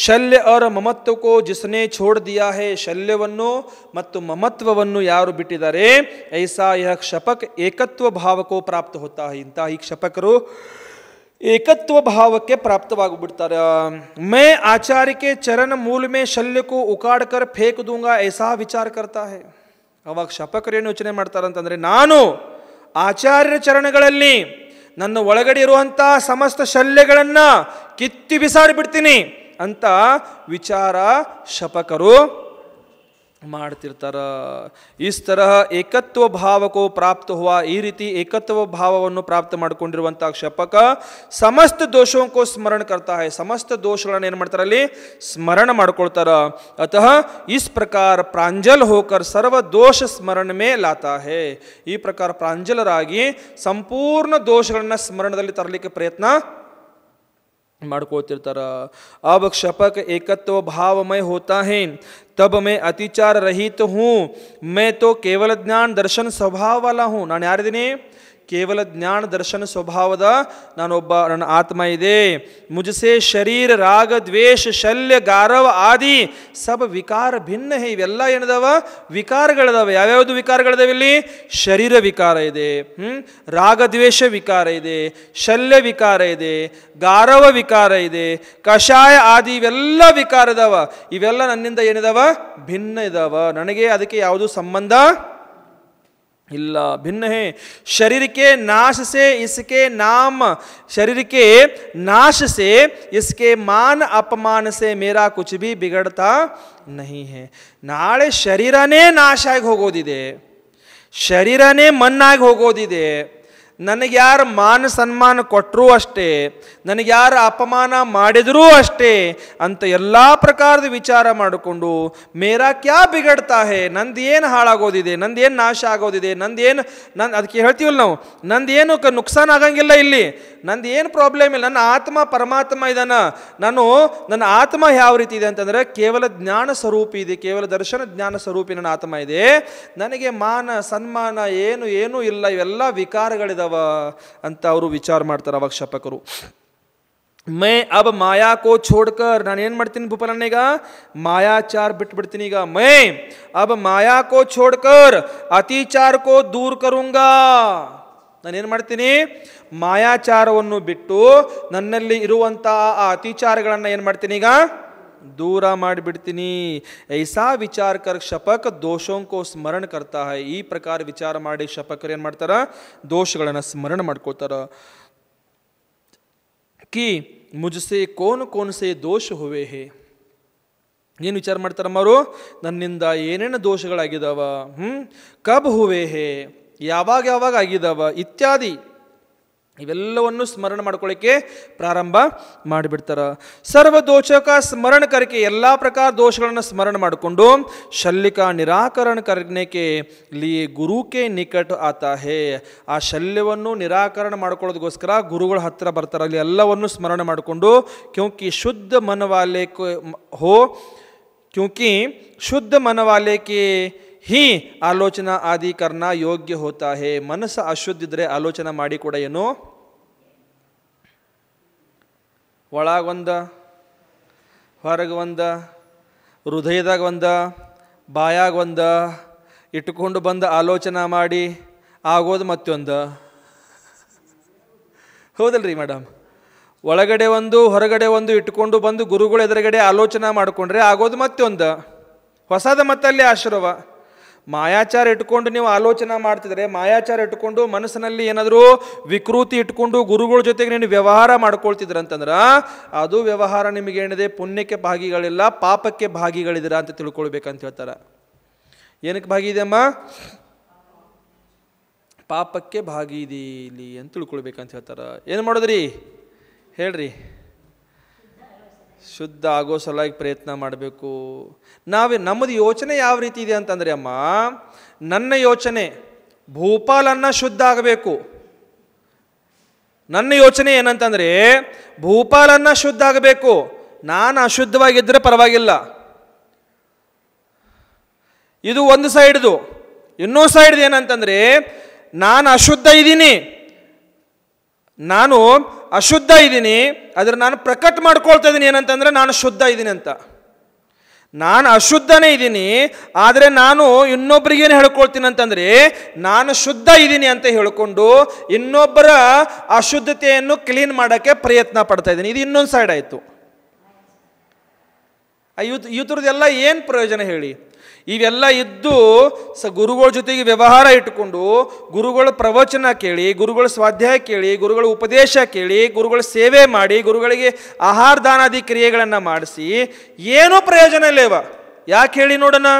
ಶಲ್ಯ ಅವರ ಮಮತ್ವಕ್ಕೋ ಜಿಸನೆ ಛೋಡ್ ದಿಯಾ ಹೇ. ಶಲ್ಯವನ್ನು ಮತ್ತು ಮಮತ್ವವನ್ನು ಯಾರು ಬಿಟ್ಟಿದ್ದಾರೆ, ಐಸಾ ಯಹ ಕ್ಷಪಕ್ ಏಕತ್ವ ಭಾವಕ್ಕೋ ಪ್ರಾಪ್ತ ಹೋತಾ ಹೈ. ಇಂತಹ ಈ ಕ್ಷಪಕರು ಏಕತ್ವ ಭಾವಕ್ಕೆ ಪ್ರಾಪ್ತವಾಗಿಬಿಡ್ತಾರೆ. ಮೈ ಆಚಾರ್ಯ के चरण मूल में शल्य को उखाड़ कर फेंक दूंगा ऐसा विचार करता है. ಅವಾಗ ಶಪಕರೇನು ಯೋಚನೆ ಮಾಡ್ತಾರಂತಂದ್ರೆ, ನಾನು ಆಚಾರ್ಯರ ಚರಣಗಳಲ್ಲಿ ನನ್ನ ಒಳಗಡೆ ಇರುವಂಥ ಸಮಸ್ತ ಶಲ್ಯಗಳನ್ನು ಕಿತ್ತಿ ಬಿಸಾಡಿ ಬಿಡ್ತೀನಿ ಅಂತ ವಿಚಾರ ಶಪಕರು ಮಾಡ್ತಿರ್ತಾರ. ಇಸ್ ತರಹ ಏಕತ್ವ ಭಾವಕೋ ಪ್ರಾಪ್ತ ಹುವ, ಈ ರೀತಿ ಏಕತ್ವ ಭಾವವನ್ನು ಪ್ರಾಪ್ತ ಮಾಡಿಕೊಂಡಿರುವಂಥ ಕ್ಷಪಕ ಸಮಸ್ತ ದೋಷೋಂಕೋ ಸ್ಮರಣ ಕರ್ತಾ ಹೈ, ಸಮಸ್ತ ದೋಷಗಳನ್ನು ಏನು ಮಾಡ್ತಾರೆ ಅಲ್ಲಿ ಸ್ಮರಣ ಮಾಡ್ಕೊಳ್ತಾರ. ಅತಃ ಇಸ್ ಪ್ರಕಾರ ಪ್ರಾಂಜಲ್ ಹೋಕರ್ ಸರ್ವ ದೋಷ ಸ್ಮರಣ ಮೇ ಲಾತಾ ಹೈ, ಈ ಪ್ರಕಾರ ಪ್ರಾಂಜಲರಾಗಿ ಸಂಪೂರ್ಣ ದೋಷಗಳನ್ನ ಸ್ಮರಣದಲ್ಲಿ ತರಲಿಕ್ಕೆ ಪ್ರಯತ್ನ ಮಾಡ್ಕೊಳ್ತಿರ್ತಾರ. अब क्षपक एकत्व भावमय होता है, तब मैं अतिचार रहित हूँ, मैं तो केवल ज्ञान दर्शन स्वभाव वाला हूँ. ನಾನು ಯಾರಿದ್ದೀನಿ? ಕೇವಲ ಜ್ಞಾನ ದರ್ಶನ ಸ್ವಭಾವದ ನಾನೊಬ್ಬ, ನನ್ನ ಆತ್ಮ ಇದೆ. ಮುಜಸೆ ಶರೀರ ರಾಗ ದ್ವೇಷ ಶಲ್ಯ ಗಾರವ ಆದಿ ಸಬ್ ವಿಕಾರ ಭಿನ್ನ ಹೇ, ಇವೆಲ್ಲ ಏನದವ ವಿಕಾರಗಳಿದಾವೆ. ಯಾವ್ಯಾವುದು ವಿಕಾರಗಳಿದಾವೆ ಇಲ್ಲಿ? ಶರೀರ ವಿಕಾರ ಇದೆ, ರಾಗದ್ವೇಷ ವಿಕಾರ ಇದೆ, ಶಲ್ಯ ವಿಕಾರ ಇದೆ, ಗಾರವ ವಿಕಾರ ಇದೆ, ಕಷಾಯ ಆದಿ ಇವೆಲ್ಲ ವಿಕಾರ ಇದಾವ. ಇವೆಲ್ಲ ನನ್ನಿಂದ ಏನಿದಾವ? ಭಿನ್ನ ಇದಾವ. ನನಗೆ ಅದಕ್ಕೆ ಯಾವುದು ಸಂಬಂಧ ಇಲ್ಲ, भिन्न है. शरीर के नाश से इसके नाम, शरीर के नाश से इसके मान अपमान से मेरा कुछ भी बिगड़ता नहीं है. ನಾಳೆ ಶರೀರನೇ ನಾಶ ಆಗಿ ಹೋಗೋದಿದೆ, ಶರೀರನೇ ಮಣ್ಣಾಗಿ ಹೋಗೋದಿದೆ. ನನಗೆ ಯಾರು ಮಾನ ಸನ್ಮಾನ ಕೊಟ್ಟರೂ ಅಷ್ಟೇ, ನನಗೆ ಯಾರು ಅಪಮಾನ ಮಾಡಿದರೂ ಅಷ್ಟೇ ಅಂತ ಎಲ್ಲ ಪ್ರಕಾರದ ವಿಚಾರ ಮಾಡಿಕೊಂಡು ಮೇರಾ ಕ್ಯಾ ಬಿಗಡ್ತಾ ಹೇ, ನಂದು ಏನು ಹಾಳಾಗೋದಿದೆ, ನಂದು ಏನು ನಾಶ ಆಗೋದಿದೆ, ನಂದೇನು ಅದಕ್ಕೆ ಹೇಳ್ತೀವಲ್ಲ ನಾವು, ನಂದೇನು ನುಕ್ಸಾನ್ ಆಗಂಗಿಲ್ಲ ಇಲ್ಲಿ, ನಂದು ಏನು ಪ್ರಾಬ್ಲಮ್ ಇಲ್ಲ, ನನ್ನ ಆತ್ಮ ಪರಮಾತ್ಮ ಇದಾನ. ನನ್ನ ಆತ್ಮ ಯಾವ ರೀತಿ ಇದೆ ಅಂತಂದರೆ ಕೇವಲ ಜ್ಞಾನ ಸ್ವರೂಪಿ ಇದೆ, ಕೇವಲ ದರ್ಶನ ಜ್ಞಾನ ಸ್ವರೂಪಿ ನನ್ನ ಆತ್ಮ ಇದೆ. ನನಗೆ ಮಾನ ಸನ್ಮಾನ ಏನೂ ಇಲ್ಲ, ಇವೆಲ್ಲ ವಿಕಾರಗಳಿದಾವ ಅಂತ ಅವರು ವಿಚಾರ ಮಾಡ್ತಾರೆ ಅವಾಗ ಕ್ಷಪಕರು. ಮೈ ಅಬ್ ಮಾಯಾ ಕೋ ಛೋಡ್ಕರ್, ನಾನು ಏನು ಮಾಡ್ತೀನಿ ಭೂಪಾಲಣ್ಣ, ಈಗ ಮಾಯಾಚಾರ ಬಿಟ್ಬಿಡ್ತೀನಿ. ಈಗ ಮೈ ಅಬ್ ಮಾಯಾ ಕೋ ಛೋಡ್ಕರ್ ಅತಿಚಾರ ಕೋ ದೂರ್ ಕರುಂಗಾ, ನಾನೇನು ಮಾಡ್ತೀನಿ? ಮಾಯಾಚಾರವನ್ನು ಬಿಟ್ಟು ನನ್ನಲ್ಲಿ ಇರುವಂಥ ಆ ಅತಿಚಾರಗಳನ್ನು ಏನು ಮಾಡ್ತೀನಿ? ಈಗ ದೂರ ಮಾಡಿಬಿಡ್ತೀನಿ. ಐಸಾ ವಿಚಾರ ಕರ್ ಕ್ಷಪಕ ದೋಷೋಂಕೋ ಸ್ಮರಣ ಕರ್ತಾ ಹೈ, ಈ ಪ್ರಕಾರ ವಿಚಾರ ಮಾಡಿ ಕ್ಷಪಕರು ಏನು ಮಾಡ್ತಾರ? ದೋಷಗಳನ್ನು ಸ್ಮರಣ ಮಾಡ್ಕೋತಾರ. ಕಿ ಮುಜಸೆ ಕೋನ್ ಸೆ ದೋಷ ಹುವೆ ಹೇ, ಏನು ವಿಚಾರ ಮಾಡ್ತಾರಮ್ಮ ಅವರು? ನನ್ನಿಂದ ಏನೇನು ದೋಷಗಳಾಗಿದ್ದಾವ, ಕಬ್ ಹುವೆ ಹೇ, ಯಾವಾಗ ಆಗಿದ್ದಾವ ಇತ್ಯಾದಿ ಇವೆಲ್ಲವನ್ನು ಸ್ಮರಣ ಮಾಡ್ಕೊಳ್ಳಿಕ್ಕೆ ಪ್ರಾರಂಭ ಮಾಡಿಬಿಡ್ತಾರ. ಸರ್ವ ದೋಷಕ ಸ್ಮರಣ ಕರಿಕೆ, ಎಲ್ಲ ಪ್ರಕಾರ ದೋಷಗಳನ್ನು ಸ್ಮರಣ ಮಾಡಿಕೊಂಡು ಶಲ್ಯಕ ನಿರಾಕರಣ ಕರ್ನೆಕೆ ಲಿಯೇ ಗುರುಕೆ ನಿಕಟ ಆತಾ ಹೇ, ಆ ಶಲ್ಯವನ್ನು ನಿರಾಕರಣ ಮಾಡ್ಕೊಳ್ಳೋದಕ್ಕೋಸ್ಕರ ಗುರುಗಳ ಹತ್ತಿರ ಬರ್ತಾರೆ. ಅಲ್ಲಿ ಎಲ್ಲವನ್ನು ಸ್ಮರಣ ಮಾಡಿಕೊಂಡು ಕ್ಯೂಂಕಿ ಶುದ್ಧ ಮನವಾಲೆ ಹೋ, ಕ್ಯೂಂಕಿ ಶುದ್ಧ ಮನವಾಲೆ ಕೆ ही आलोचना आदि करना योग्य होता है. ಮನಸ್ಸು ಅಶುದ್ಧ ಇದ್ರೆ ಆಲೋಚನೆ ಮಾಡಿ ಕೂಡ ಏನು, ಒಳಗೊಂದ ಹೊರಗೆ ಒಂದ, ಹೃದಯದಾಗ ಒಂದ, ಬಾಯಾಗ ಒಂದ ಇಟ್ಟುಕೊಂಡು ಬಂದ ಆಲೋಚನೆ ಮಾಡಿ ಆಗೋದು ಮತ್ತೊಂದ, ಹೌದಲ್ರಿ ಮೇಡಮ್? ಒಳಗಡೆ ಒಂದು ಹೊರಗಡೆ ಒಂದು ಇಟ್ಟುಕೊಂಡು ಬಂದು ಗುರುಗಳು ಎದುರುಗಡೆ ಆಲೋಚನೆ ಮಾಡಿಕೊಂಡ್ರೆ ಆಗೋದು ಮತ್ತೊಂದು ಹೊಸದ. ಮತ್ತಲ್ಲಿ ಆಶ್ರವ ಮಾಯಾಚಾರ ಇಟ್ಕೊಂಡು ನೀವು ಆಲೋಚನೆ ಮಾಡ್ತಿದ್ರೆ, ಮಾಯಾಚಾರ ಇಟ್ಕೊಂಡು ಮನಸ್ಸಿನಲ್ಲಿ ಏನಾದರೂ ವಿಕೃತಿ ಇಟ್ಕೊಂಡು ಗುರುಗಳ ಜೊತೆಗೆ ನೀನು ವ್ಯವಹಾರ ಮಾಡ್ಕೊಳ್ತಿದ್ರ ಅಂತಂದ್ರೆ ಅದು ವ್ಯವಹಾರ ನಿಮಗೇನಿದೆ, ಪುಣ್ಯಕ್ಕೆ ಭಾಗಿಗಳಿಲ್ಲ, ಪಾಪಕ್ಕೆ ಭಾಗಿಗಳಿದ್ದೀರಾ ಅಂತ ತಿಳ್ಕೊಳ್ಬೇಕಂತ ಹೇಳ್ತಾರೆ. ಏನಕ್ಕೆ ಭಾಗಿ ಇದೆ ಅಮ್ಮ? ಪಾಪಕ್ಕೆ ಭಾಗಿ ಇದೀಲಿ ಅಂತ ತಿಳ್ಕೊಳ್ಬೇಕಂತ ಹೇಳ್ತಾರೆ. ಏನು ಮಾಡೋದ್ರಿ ಹೇಳ್ರಿ? ಶುದ್ಧ ಆಗೋ ಸಲುವಾಗಿ ಪ್ರಯತ್ನ ಮಾಡಬೇಕು. ನಮ್ಮದು ಯೋಚನೆ ಯಾವ ರೀತಿ ಇದೆ ಅಂತಂದರೆ ಅಮ್ಮ, ನನ್ನ ಯೋಚನೆ ಭೂಪಾಲನ್ನ ಶುದ್ಧ ಆಗಬೇಕು. ನನ್ನ ಯೋಚನೆ ಏನಂತಂದರೆ ಭೂಪಾಲನ್ನ ಶುದ್ಧ ಆಗಬೇಕು. ನಾನು ಅಶುದ್ಧವಾಗಿದ್ದರೆ ಪರವಾಗಿಲ್ಲ. ಇದು ಒಂದು ಸೈಡ್ದು. ಇನ್ನೊಂದು ಸೈಡ್ದು ಏನಂತಂದರೆ ನಾನು ಅಶುದ್ಧ ಇದ್ದೀನಿ, ನಾನು ಅಶುದ್ಧ ಇದ್ದೀನಿ, ಆದರೆ ನಾನು ಪ್ರಕಟ ಮಾಡ್ಕೊಳ್ತಾ ಇದ್ದೀನಿ ಏನಂತಂದರೆ ನಾನು ಶುದ್ಧ ಇದ್ದೀನಿ ಅಂತ. ನಾನು ಅಶುದ್ಧನೇ ಇದ್ದೀನಿ, ಆದರೆ ನಾನು ಇನ್ನೊಬ್ಬರಿಗೇನು ಹೇಳ್ಕೊಳ್ತೀನಿ ಅಂತಂದರೆ ನಾನು ಶುದ್ಧ ಇದ್ದೀನಿ ಅಂತ ಹೇಳ್ಕೊಂಡು ಇನ್ನೊಬ್ಬರ ಅಶುದ್ಧತೆಯನ್ನು ಕ್ಲೀನ್ ಮಾಡೋಕ್ಕೆ ಪ್ರಯತ್ನ ಪಡ್ತಾ ಇದ್ದೀನಿ. ಇದು ಇನ್ನೊಂದು ಸೈಡ್ ಆಯಿತು. ಈ ಥರದ್ದೆಲ್ಲ ಏನು ಪ್ರಯೋಜನ ಹೇಳಿ? ಇವೆಲ್ಲ ಇದ್ದು ಗುರುಗಳ ಜೊತೆಗೆ ವ್ಯವಹಾರ ಇಟ್ಟುಕೊಂಡು ಗುರುಗಳ ಪ್ರವಚನ ಕೇಳಿ, ಗುರುಗಳ ಸ್ವಾಧ್ಯಾಯ ಕೇಳಿ, ಗುರುಗಳ ಉಪದೇಶ ಕೇಳಿ, ಗುರುಗಳ ಸೇವೆ ಮಾಡಿ, ಗುರುಗಳಿಗೆ ಆಹಾರ ದಾನಾದಿ ಕ್ರಿಯೆಗಳನ್ನು ಮಾಡಿಸಿ ಏನೂ ಪ್ರಯೋಜನ ಇಲ್ಲವ. ಯಾಕೆ ಹೇಳಿ ನೋಡೋಣ?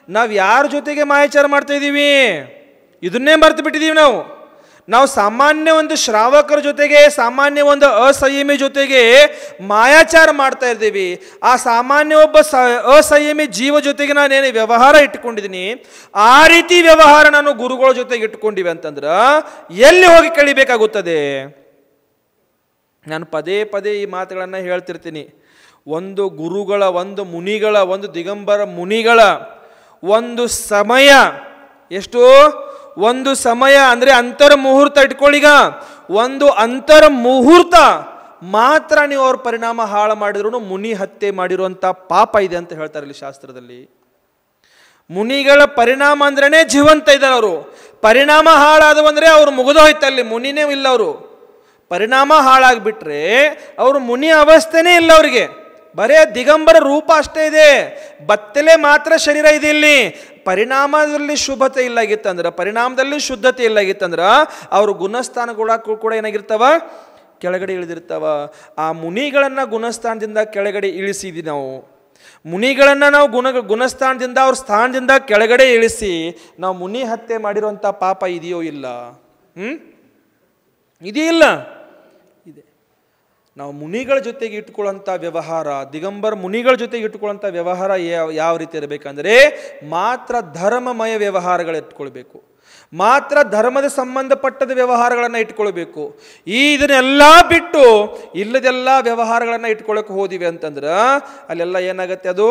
ನಾವು ಯಾರ ಜೊತೆಗೆ ಮಾಯಾಚಾರ ಮಾಡ್ತಾ ಇದ್ದೀವಿ ಇದನ್ನೇ ಮರ್ತು ಬಿಟ್ಟಿದ್ದೀವಿ ನಾವು ಸಾಮಾನ್ಯ ಒಂದು ಶ್ರಾವಕರ ಜೊತೆಗೆ, ಸಾಮಾನ್ಯ ಒಂದು ಅಸಂಯಮಿ ಜೊತೆಗೆ ಮಾಯಾಚಾರ ಮಾಡ್ತಾ ಇದ್ದೀವಿ. ಆ ಸಾಮಾನ್ಯ ಒಬ್ಬ ಅಸಂಯಮಿ ಜೀವ ಜೊತೆಗೆ ನಾನೇನು ವ್ಯವಹಾರ ಇಟ್ಕೊಂಡಿದ್ದೀನಿ, ಆ ರೀತಿ ವ್ಯವಹಾರ ನಾನು ಗುರುಗಳ ಜೊತೆಗೆ ಇಟ್ಕೊಂಡಿವಿ ಅಂತಂದ್ರೆ ಎಲ್ಲಿ ಹೋಗಿ ಕಳಿಬೇಕಾಗುತ್ತದೆ? ನಾನು ಪದೇ ಪದೇ ಈ ಮಾತುಗಳನ್ನು ಹೇಳ್ತಿರ್ತೀನಿ. ಒಂದು ಗುರುಗಳ, ಒಂದು ಮುನಿಗಳ, ಒಂದು ದಿಗಂಬರ ಮುನಿಗಳ ಒಂದು ಸಮಯ, ಎಷ್ಟು ಒಂದು ಸಮಯ ಅಂದರೆ ಅಂತರ ಮುಹೂರ್ತ ಇಟ್ಕೊಳ್ಳೀಗ, ಒಂದು ಅಂತರ ಮುಹೂರ್ತ ಮಾತ್ರ ನೀವು ಅವ್ರ ಪರಿಣಾಮ ಹಾಳು ಮಾಡಿದ್ರು ಮುನಿ ಹತ್ಯೆ ಮಾಡಿರುವಂಥ ಪಾಪ ಇದೆ ಅಂತ ಹೇಳ್ತಾರೆ ಇಲ್ಲಿ ಶಾಸ್ತ್ರದಲ್ಲಿ. ಮುನಿಗಳ ಪರಿಣಾಮ ಅಂದ್ರೇ ಜೀವಂತ ಇದ್ದಾರೆ ಅವರು. ಪರಿಣಾಮ ಹಾಳಾದವು ಅಂದರೆ ಅವ್ರು ಮುಗಿದೋಯ್ತಲ್ಲಿ, ಮುನಿನೇ ಇಲ್ಲ ಅವರು. ಪರಿಣಾಮ ಹಾಳಾಗ್ಬಿಟ್ರೆ ಅವರು ಮುನಿ ಅವಸ್ಥೆನೇ ಇಲ್ಲ ಅವರಿಗೆ, ಬರೇ ದಿಗಂಬರ ರೂಪ ಅಷ್ಟೇ ಇದೆ, ಬತ್ತಲೆ ಮಾತ್ರ ಶರೀರ ಇದೆ. ಇಲ್ಲಿ ಪರಿಣಾಮದಲ್ಲಿ ಶುಭತೆ ಇಲ್ಲಾಗಿತ್ತಂದ್ರೆ, ಪರಿಣಾಮದಲ್ಲಿ ಶುದ್ಧತೆ ಇಲ್ಲಾಗಿತ್ತಂದ್ರೆ ಅವ್ರ ಗುಣಸ್ಥಾನಗಳ ಕೂಡ ಏನಾಗಿರ್ತಾವ? ಕೆಳಗಡೆ ಇಳಿದಿರ್ತಾವ. ಆ ಮುನಿಗಳನ್ನು ಗುಣಸ್ಥಾನದಿಂದ ಕೆಳಗಡೆ ಇಳಿಸಿದ್ವಿ ನಾವು. ಮುನಿಗಳನ್ನು ನಾವು ಗುಣಸ್ಥಾನದಿಂದ ಅವ್ರ ಸ್ಥಾನದಿಂದ ಕೆಳಗಡೆ ಇಳಿಸಿ ನಾವು ಮುನಿ ಹತ್ಯೆ ಮಾಡಿರುವಂಥ ಪಾಪ ಇದೆಯೋ ಇಲ್ಲ? ಇದೆಯಿಲ್ಲ, ಇದೆ. ನಾವು ಮುನಿಗಳ ಜೊತೆಗೆ ಇಟ್ಕೊಳ್ಳೋಂಥ ವ್ಯವಹಾರ, ದಿಗಂಬರ ಮುನಿಗಳ ಜೊತೆಗೆ ಇಟ್ಕೊಳ್ಳೋಂಥ ವ್ಯವಹಾರ ಯಾವ ರೀತಿ ಇರಬೇಕಂದ್ರೆ ಮಾತ್ರ ಧರ್ಮಮಯ ವ್ಯವಹಾರಗಳು ಇಟ್ಕೊಳ್ಬೇಕು, ಮಾತ್ರ ಧರ್ಮದ ಸಂಬಂಧಪಟ್ಟದ ವ್ಯವಹಾರಗಳನ್ನು ಇಟ್ಕೊಳ್ಬೇಕು. ಇದನ್ನೆಲ್ಲ ಬಿಟ್ಟು ಇಲ್ಲದೆಲ್ಲ ವ್ಯವಹಾರಗಳನ್ನು ಇಟ್ಕೊಳ್ಳೋಕೆ ಹೋದಿವಿ ಅಂತಂದ್ರೆ ಅಲ್ಲೆಲ್ಲ ಏನಾಗತ್ತೆ? ಅದು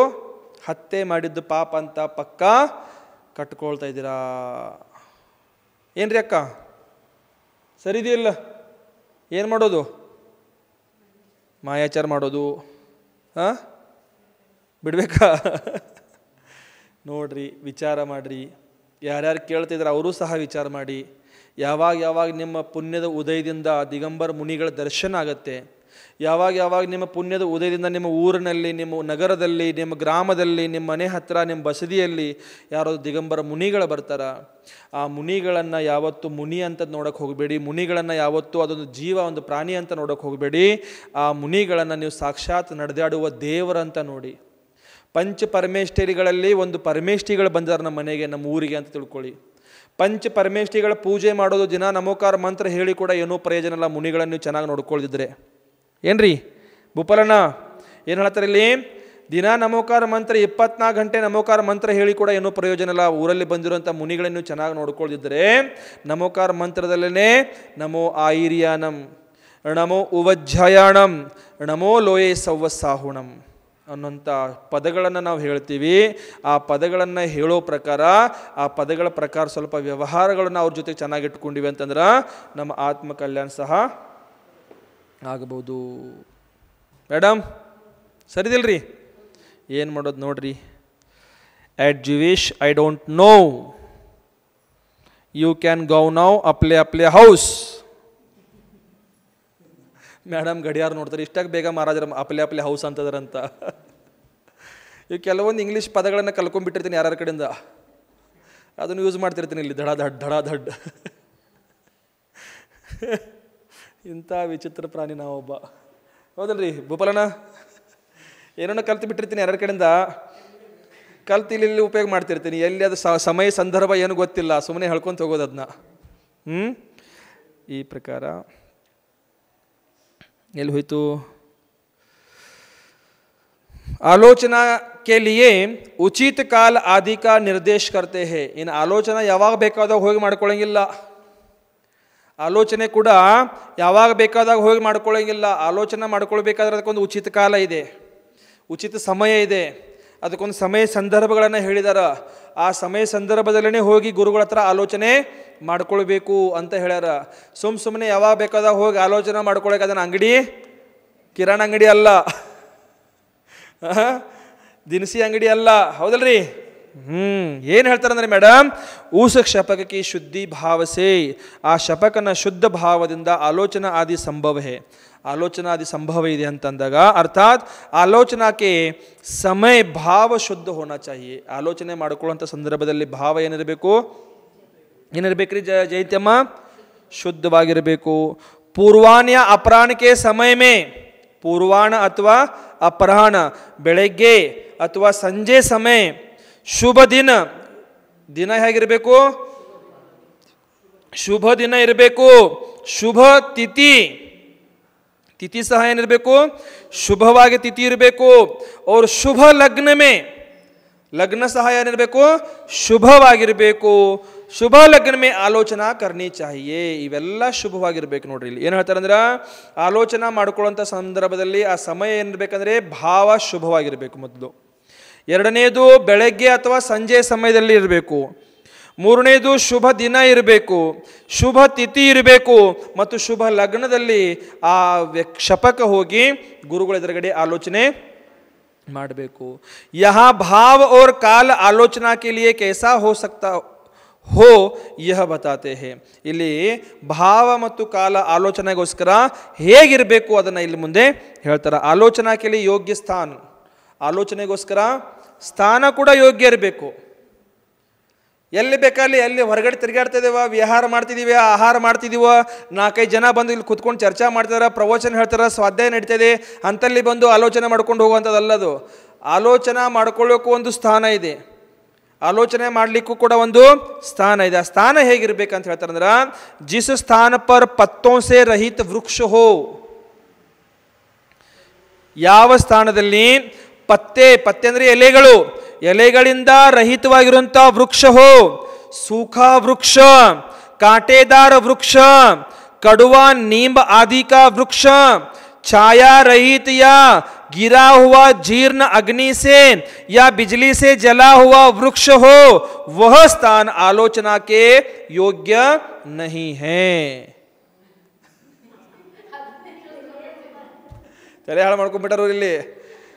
ಹತ್ಯೆ ಮಾಡಿದ್ದು ಪಾಪ ಅಂತ ಪಕ್ಕ ಕಟ್ಕೊಳ್ತಾ ಇದ್ದೀರಾ. ಏನ್ರಿ ಅಕ್ಕ, ಸರಿದಿಲ್ಲ? ಏನು ಮಾಡೋದು? ಮಾಯಾಚಾರ ಮಾಡೋದು ಬಿಡ್ಬೇಕಾ? ನೋಡ್ರಿ, ವಿಚಾರ ಮಾಡಿರಿ. ಯಾರ್ಯಾರು ಕೇಳ್ತಿದ್ರೆ ಅವರು ಸಹ ವಿಚಾರ ಮಾಡಿ. ಯಾವಾಗ ನಿಮ್ಮ ಪುಣ್ಯದ ಉದಯದಿಂದ ದಿಗಂಬರ ಮುನಿಗಳ ದರ್ಶನ ಆಗತ್ತೆ, ಯಾವಾಗ ನಿಮ್ಮ ಪುಣ್ಯದ ಉದಯದಿಂದ ನಿಮ್ಮ ಊರಿನಲ್ಲಿ, ನಿಮ್ಮ ನಗರದಲ್ಲಿ, ನಿಮ್ಮ ಗ್ರಾಮದಲ್ಲಿ, ನಿಮ್ಮ ಮನೆ ಹತ್ತಿರ, ನಿಮ್ಮ ಬಸದಿಯಲ್ಲಿ ಯಾರೋ ದಿಗಂಬರ ಮುನಿಗಳು ಬರ್ತಾರ, ಆ ಮುನಿಗಳನ್ನು ಯಾವತ್ತು ಮುನಿ ಅಂತ ನೋಡೋಕೆ ಹೋಗಬೇಡಿ. ಮುನಿಗಳನ್ನು ಯಾವತ್ತೂ ಅದೊಂದು ಜೀವ, ಒಂದು ಪ್ರಾಣಿ ಅಂತ ನೋಡೋಕೆ ಹೋಗಬೇಡಿ. ಆ ಮುನಿಗಳನ್ನು ನೀವು ಸಾಕ್ಷಾತ್ ನಡೆದಾಡುವ ದೇವರಂತ ನೋಡಿ. ಪಂಚ ಪರಮೇಷ್ಠಿಗಳಲ್ಲಿ ಒಂದು ಪರಮೇಷ್ಠಿಗಳು ಬಂದಾರ ನಮ್ಮ ಮನೆಗೆ, ನಮ್ಮ ಊರಿಗೆ ಅಂತ ತಿಳ್ಕೊಳ್ಳಿ. ಪಂಚ ಪರಮೇಷ್ಠಿಗಳ ಪೂಜೆ ಮಾಡೋದು ದಿನ ನಮೋಕಾರ ಮಂತ್ರ ಹೇಳಿ ಕೂಡ ಏನೂ ಪ್ರಯೋಜನ ಇಲ್ಲ, ಮುನಿಗಳನ್ನು ನೀವು ಚೆನ್ನಾಗಿ ನೋಡ್ಕೊಳ್ದಿದ್ರೆ. ಏನ್ರಿ ಭೂಪಾಲಣ್ಣ ಏನು ಹೇಳ್ತಾರೆ ಇಲ್ಲಿ? ದಿನ ನಮೋಕಾರ ಮಂತ್ರ 24 ಗಂಟೆ ನಮೋಕಾರ ಮಂತ್ರ ಹೇಳಿ ಕೂಡ ಏನೂ ಪ್ರಯೋಜನ ಇಲ್ಲ. ಊರಲ್ಲಿ ಬಂದಿರುವಂಥ ಮುನಿಗಳನ್ನು ಚೆನ್ನಾಗಿ ನೋಡ್ಕೊಳ್ದಿದ್ರೆ ನಮೋಕಾರ ಮಂತ್ರದಲ್ಲೇ ನಮೋ ಆಯಿರ್ಯಾನಂ, ನಮೋ ಉವಜ್ಜಯಾಣಂ, ನಮೋ ಲೋಯೇ ಸವ್ವಸಾಹುಣಂ ಅನ್ನೋಂಥ ಪದಗಳನ್ನು ನಾವು ಹೇಳ್ತೀವಿ. ಆ ಪದಗಳನ್ನು ಹೇಳೋ ಪ್ರಕಾರ, ಆ ಪದಗಳ ಪ್ರಕಾರ ಸ್ವಲ್ಪ ವ್ಯವಹಾರಗಳನ್ನು ಅವ್ರ ಜೊತೆಗೆ ಚೆನ್ನಾಗಿ ಇಟ್ಕೊಂಡಿವಿ ಅಂತಂದ್ರೆ ನಮ್ಮ ಆತ್ಮ ಕಲ್ಯಾಣ ಸಹ ಆಗಬಹುದು. ಮೇಡಮ್ ಸರಿದಿಲ್ರಿ? ಏನು ಮಾಡೋದು ನೋಡ್ರಿ. ಎಟ್ ಜೀವಿಶ್ I don't know, you can go now ಅಪ್ಲೆ ಹೌಸ್. ಮೇಡಮ್ ಗಡಿಯಾರು ನೋಡ್ತಾರೆ, ಇಷ್ಟಾಗ ಬೇಗ ಮಹಾರಾಜರ ಅಪ್ಲೆ ಹೌಸ್ ಅಂತದಾರಂತ. ಇವು ಕೆಲವೊಂದು ಇಂಗ್ಲೀಷ್ ಪದಗಳನ್ನು ಕಲ್ಕೊಂಡ್ಬಿಟ್ಟಿರ್ತೀನಿ ಯಾರ್ಯಾರ ಕಡೆಯಿಂದ, ಅದನ್ನು ಯೂಸ್ ಮಾಡ್ತಿರ್ತೀನಿ ಇಲ್ಲಿ ಧಡಾಧಡ್. ಇಂಥ ವಿಚಿತ್ರ ಪ್ರಾಣಿ ನಾವೊಬ್ಬ, ಹೌದಲ್ರಿ ಭೂಪಾಲಣ್ಣ? ಏನೋ ಕಲ್ತು ಬಿಟ್ಟಿರ್ತೀನಿ ಯಾರ್ಯಾರ ಕಡೆಯಿಂದ, ಕಲ್ತು ಇಲ್ಲಿ ಉಪಯೋಗ ಮಾಡ್ತಿರ್ತೀನಿ. ಎಲ್ಲಿ ಅದು ಸಮಯ ಸಂದರ್ಭ ಏನು ಗೊತ್ತಿಲ್ಲ, ಸುಮ್ಮನೆ ಹೇಳ್ಕೊಂತ ಹೋಗೋದು ಅದನ್ನ. ಈ ಪ್ರಕಾರ ಎಲ್ಲಿ ಹೋಯ್ತು? ಆಲೋಚನಾ के लिए ಉಚಿತ ಕಾಲ ಆದಿ का ನಿರ್ದೇಶ करते हैं. ಇನ್ನು ಆಲೋಚನಾ ಯಾವಾಗ ಬೇಕಾದಾಗ ಹೋಗಿ ಮಾಡ್ಕೊಳ್ಳಂಗಿಲ್ಲ. ಆಲೋಚನೆ ಕೂಡ ಯಾವಾಗ ಬೇಕಾದಾಗ ಹೋಗಿ ಮಾಡ್ಕೊಳ್ಳಂಗಿಲ್ಲ. ಆಲೋಚನೆ ಮಾಡ್ಕೊಳ್ಬೇಕಾದ್ರೆ ಅದಕ್ಕೊಂದು ಉಚಿತ ಕಾಲ ಇದೆ, ಉಚಿತ ಸಮಯ ಇದೆ, ಅದಕ್ಕೊಂದು ಸಮಯ ಸಂದರ್ಭಗಳನ್ನು ಹೇಳಿದಾರ. ಆ ಸಮಯ ಸಂದರ್ಭದಲ್ಲೇ ಹೋಗಿ ಗುರುಗಳ ಹತ್ರ ಆಲೋಚನೆ ಮಾಡ್ಕೊಳ್ಬೇಕು ಅಂತ ಹೇಳ್ಯಾರ. ಸುಮ್ಮನೆ ಯಾವಾಗ ಬೇಕಾದಾಗ ಹೋಗಿ ಆಲೋಚನೆ ಮಾಡ್ಕೊಳಕ್ಕೆ ಅದನ್ನ ಅಂಗಡಿ, ಕಿರಾಣ ಅಂಗಡಿ ಅಲ್ಲ, ದಿನಸಿ ಅಂಗಡಿ ಅಲ್ಲ, ಹೌದಲ್ರಿ? ಏನು ಹೇಳ್ತಾರಂದ್ರೆ ಮೇಡಮ್, ಊಸ ಶಪಕಕ್ಕೆ ಶುದ್ಧಿ ಭಾವಸೆ, ಆ ಶಪಕನ ಶುದ್ಧ ಭಾವದಿಂದ ಆಲೋಚನಾ ಆದಿ ಸಂಭವ ಹೇ, ಆಲೋಚನಾ ಆದಿ ಸಂಭವ ಇದೆ ಅಂತಂದಾಗ ಅರ್ಥಾತ್ ಆಲೋಚನಾಕ್ಕೆ ಸಮಯ ಭಾವ ಶುದ್ಧ ಹೋನಾ ಚಾಹಿಯೆ. ಆಲೋಚನೆ ಮಾಡಿಕೊಳ್ಳುವಂಥ ಸಂದರ್ಭದಲ್ಲಿ ಭಾವ ಏನಿರಬೇಕು? ಏನಿರ್ಬೇಕ್ರಿ ಜೈತ್ಯಮ್ಮ? ಶುದ್ಧವಾಗಿರಬೇಕು. ಪೂರ್ವಾನ್ಯ ಅಪರಾಹ್ನಕ್ಕೆ ಸಮಯ ಮೇ, ಪೂರ್ವಾಣ ಅಥವಾ ಅಪರಾಹ್ನ, ಬೆಳಗ್ಗೆ ಅಥವಾ ಸಂಜೆ ಸಮಯ ಶುಭ ದಿನ, ದಿನ ಹೇಗಿರಬೇಕು? ಶುಭ ದಿನ ಇರಬೇಕು. ಶುಭ ತಿಥಿ, ತಿಥಿ ಸಹ ಏನಿರಬೇಕು? ಶುಭವಾಗಿ ತಿಥಿ ಇರಬೇಕು. और ಶುಭ ಲಗ್ನ ಮೇ, ಲಗ್ನ ಸಹ ಏನಿರಬೇಕು? ಶುಭವಾಗಿರಬೇಕು. ಶುಭ ಲಗ್ನ ಮೇ ಆಲೋಚನಾ ಕರ್ನಿ ಚಾಹಿಯೇ. ಇವೆಲ್ಲ ಶುಭವಾಗಿರ್ಬೇಕು. ನೋಡ್ರಿ ಇಲ್ಲಿ ಏನು ಹೇಳ್ತಾರೆ ಅಂದ್ರೆ, ಆಲೋಚನಾ ಮಾಡ್ಕೊಳ್ಳುವಂಥ ಸಂದರ್ಭದಲ್ಲಿ ಆ ಸಮಯ ಏನಿರ್ಬೇಕಂದ್ರೆ ಭಾವ ಶುಭವಾಗಿರಬೇಕು ಮೊದಲು. ಎರಡನೇದು ಬೆಳಗ್ಗೆ ಅಥವಾ ಸಂಜೆ ಸಮಯದಲ್ಲಿ ಇರಬೇಕು. ಮೂರನೇದು ಶುಭ ದಿನ ಇರಬೇಕು, ಶುಭ ತಿಥಿ ಇರಬೇಕು ಮತ್ತು ಶುಭ ಲಗ್ನದಲ್ಲಿ ಆ ಶಪಕ ಹೋಗಿ ಗುರುಗಳ ಎದುರುಗಡೆ ಆಲೋಚನೆ ಮಾಡಬೇಕು. ಯಹಾ ಭಾವ और काल आलोचना के लिए कैसा हो सकता हो यह बताते हैं. ಇಲ್ಲಿ ಭಾವ ಮತ್ತು ಕಾಲ ಆಲೋಚನೆಗೋಸ್ಕರ ಹೇಗಿರಬೇಕು ಅದನ್ನು ಇಲ್ಲಿ ಮುಂದೆ ಹೇಳ್ತಾರೆ. ಆಲೋಚನಾ के लिए ಯೋಗ್ಯ ಸ್ಥಾನ, ಆಲೋಚನೆಗೋಸ್ಕರ ಸ್ಥಾನ ಕೂಡ ಯೋಗ್ಯ ಇರಬೇಕು. ಎಲ್ಲಿ ಬೇಕಲ್ಲಿ, ಎಲ್ಲಿ ಹೊರಗಡೆ ತಿರುಗಾಡ್ತಾ ಇದ್ದೇವ, ವಿಹಾರ ಮಾಡ್ತಿದ್ದೀವಿ, ಆಹಾರ ಮಾಡ್ತಿದ್ದೀವ, 4-5 ಜನ ಬಂದು ಇಲ್ಲಿ ಕುತ್ಕೊಂಡು ಚರ್ಚೆ ಮಾಡ್ತಾರೆ, ಪ್ರವಚನ ಹೇಳ್ತಾರೆ, ಸ್ವಾಧ್ಯಾಯ ನಡೀತದೆ, ಅಂತಲ್ಲಿ ಬಂದು ಆಲೋಚನೆ ಮಾಡ್ಕೊಂಡು ಹೋಗುವಂಥದ್ದಲ್ಲದು. ಆಲೋಚನಾ ಮಾಡ್ಕೊಳ್ಳೋಕ್ಕೂ ಒಂದು ಸ್ಥಾನ ಇದೆ, ಆಲೋಚನೆ ಮಾಡಲಿಕ್ಕೂ ಕೂಡ ಒಂದು ಸ್ಥಾನ ಇದೆ. ಆ ಸ್ಥಾನ ಹೇಗಿರ್ಬೇಕಂತ ಹೇಳ್ತಾರೆ ಅಂದ್ರೆ, ಜಿಸ್ ಸ್ಥಾನ ಪರ್ ಪತ್ತೋಂ ಸೆ ರಹಿತ ವೃಕ್ಷ ಹೋ, ಯಾವ ಸ್ಥಾನದಲ್ಲಿ ಪತ್ತೆ, ಪತ್ತೆ ಅಂದರೆ ಎಲೆಗಳು, ಎಲೆಗಳಿಂದ ರಹಿತವಾಗಿರುವಂಥ ವೃಕ್ಷ ಹೋ, सूखा वृक्ष, कांटेदार वृक्ष, कड़वा नींब आदि का वृक्ष, छाया रहित या गिरा हुआ जीर्ण अग्नि से या बिजली से जला हुआ वृक्ष हो, वह स्थान आलोचना के योग्य नहीं है. ತಲೆ ಹಾಳು ಮಾಡ್ಕೊಂಡ್ಬಿಟ್ಟಾರು. ಇಲ್ಲಿ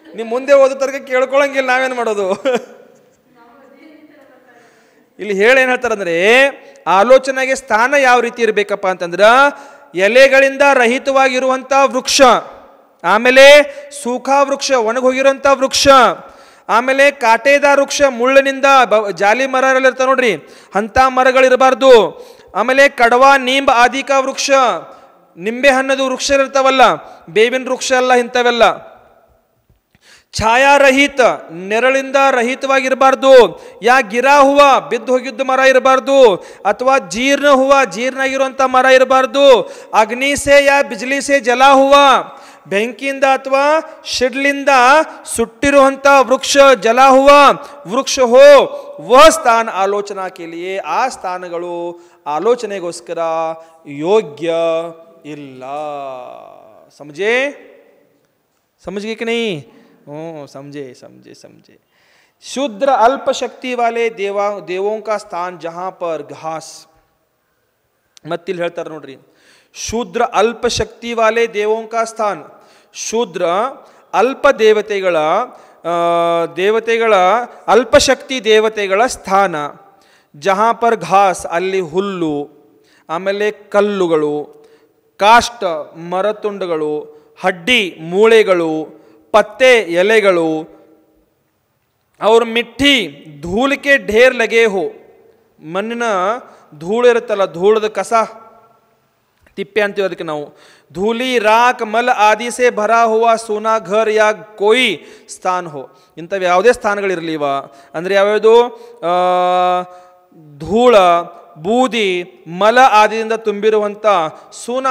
ನೀವು ಮುಂದೆ ಓದೋ ತನಕ ಕೇಳ್ಕೊಳಂಗಿಲ್ಲ, ನಾವೇನು ಮಾಡೋದು? ಇಲ್ಲಿ ಹೇಳಿ ಏನು ಹೇಳ್ತಾರಂದ್ರೆ, ಆಲೋಚನೆಗೆ ಸ್ಥಾನ ಯಾವ ರೀತಿ ಇರಬೇಕಪ್ಪ ಅಂತಂದ್ರೆ, ಎಲೆಗಳಿಂದ ರಹಿತವಾಗಿರುವಂಥ ವೃಕ್ಷ, ಆಮೇಲೆ ಸೂಖಾ ವೃಕ್ಷ, ಒಣಗೋಗಿರುವಂಥ ವೃಕ್ಷ, ಆಮೇಲೆ ಕಾಟೇದಾರ ವೃಕ್ಷ, ಮುಳ್ಳಿನಿಂದ ಜಾಲಿ ಮರ ಇರ್ತಾವೆ ನೋಡ್ರಿ, ಅಂಥ ಮರಗಳಿರಬಾರ್ದು. ಆಮೇಲೆ ಕಡವಾ ನೀಂಬ ಆದಿಕ ವೃಕ್ಷ, ನಿಂಬೆ ಹಣ್ಣದು ವೃಕ್ಷ ಇರ್ತಾವಲ್ಲ, ಬೇವಿನ ವೃಕ್ಷ ಎಲ್ಲ ಇಂಥವೆಲ್ಲ. ಛಾಯಾರಹಿತ, ನೆರಳಿಂದ ರಹಿತವಾಗಿರಬಾರ್ದು. ಯಾ ಗಿರಾ ಹೂವ, ಬಿದ್ದು ಹೋಗಿದ್ದು ಮರ ಇರಬಾರ್ದು. ಅಥವಾ ಜೀರ್ಣ ಹೂವ, ಜೀರ್ಣ ಆಗಿರುವಂಥ ಮರ ಇರಬಾರ್ದು. ಅಗ್ನಿ ಸೇ ಯಾ ಬಿಜ್ಲಿ ಸೇ ಜಲಾ ಹೂವ, ಬೆಂಕಿಯಿಂದ ಅಥವಾ ಶಿಡ್ಲಿಂದ ಸುಟ್ಟಿರುವಂಥ ವೃಕ್ಷ, ಜಲಾ ಹೂವ ವೃಕ್ಷ ಹೋ, ವಹ ಸ್ಥಾನ ಆಲೋಚನಾ ಕೇಳಿಯೇ, ಆ ಸ್ಥಾನಗಳು ಆಲೋಚನೆಗೋಸ್ಕರ ಯೋಗ್ಯ ಇಲ್ಲ. ಸಮझे? समझ गए कि नहीं? समझे समझे समझे. शूद्र अल्प शक्ति वाले देवों का स्थान जहां पर घास, मत्तिल ಹೇಳ್ತಾರೆ ನೋಡ್ರಿ, ಶೂದ್ರ ಅಲ್ಪ ಶಕ್ತಿ ವಾಲೆ ದೇವೋಂ ಕಾ ಸ್ಥಾನ್, ಶೂದ್ರ ಅಲ್ಪ ದೇವತೆಗಳ ಅಲ್ಪಶಕ್ತಿ ದೇವತೆಗಳ ಸ್ಥಾನ. ಜಹಾ ಪರ್ ಘಾಸ್, ಅಲ್ಲಿ ಹುಲ್ಲು, ಆಮೇಲೆ ಕಲ್ಲುಗಳು, ಕಾಷ್ಟ ಮರತುಂಡಗಳು, ಹಡ್ಡಿ ಮೂಳೆಗಳು, पत्ते ಎಲೆಗಳು, और मिट्टी धूल के ढेर लगे हो, ಮಣ್ಣಿನ ಧೂಳು ಇರುತ್ತಲ್ಲ, ಧೂಳದ ಕಸ, ತಿಪ್ಪೆ ಅಂತೀವಿ ಅದಕ್ಕೆ ನಾವು. धूली राख मल आदि से भरा हुआ सोना घर या कोई स्थान हो, ಇಂಥವು ಯಾವುದೇ ಸ್ಥಾನಗಳಿರಲಿವ ಅಂದರೆ ಯಾವ್ಯಾವುದು? ಧೂಳ, ಬೂದಿ, ಮಲ ಆದಿಯಿಂದ ತುಂಬಿರುವಂಥ ಸೂನ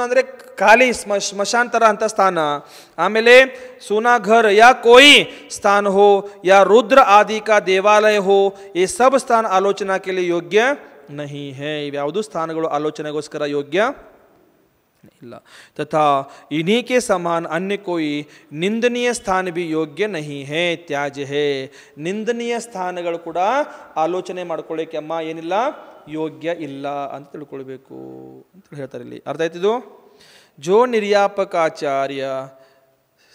ಅಂದರೆ ಖಾಲಿ ಸ್ಮಶಾಂತರ ಅಂತ ಸ್ಥಾನ. ಆಮೇಲೆ ಸೂನಾ ಘರ್ ಯಾ ಕೋಯಿ ಸ್ಥಾನ ಹೋ ಯಾ रुद्र आदि का देवालय हो, ये सब स्थान आलोचना के लिए योग्य नहीं है. ಇವ್ಯಾವುದು ಸ್ಥಾನಗಳು ಆಲೋಚನೆಗೋಸ್ಕರ ಯೋಗ್ಯ ಇಲ್ಲ. तथा इन्हीं के समान अन्य कोई निंदनीय स्थान भी योग्य नहीं है, त्याज्य है. ನಿಂದನೀಯ ಸ್ಥಾನಗಳು ಕೂಡ ಆಲೋಚನೆ ಮಾಡ್ಕೊಳ್ಳಿಕ್ಕೆ ಅಮ್ಮ ಏನಿಲ್ಲ, ಯೋಗ್ಯ ಇಲ್ಲ ಅಂತ ತಿಳ್ಕೊಳ್ಬೇಕು ಅಂತ ಹೇಳ್ತಾರೆ ಇಲ್ಲಿ. ಅರ್ಥ ಆಯ್ತಿದು? जो निर्यापकाचार्य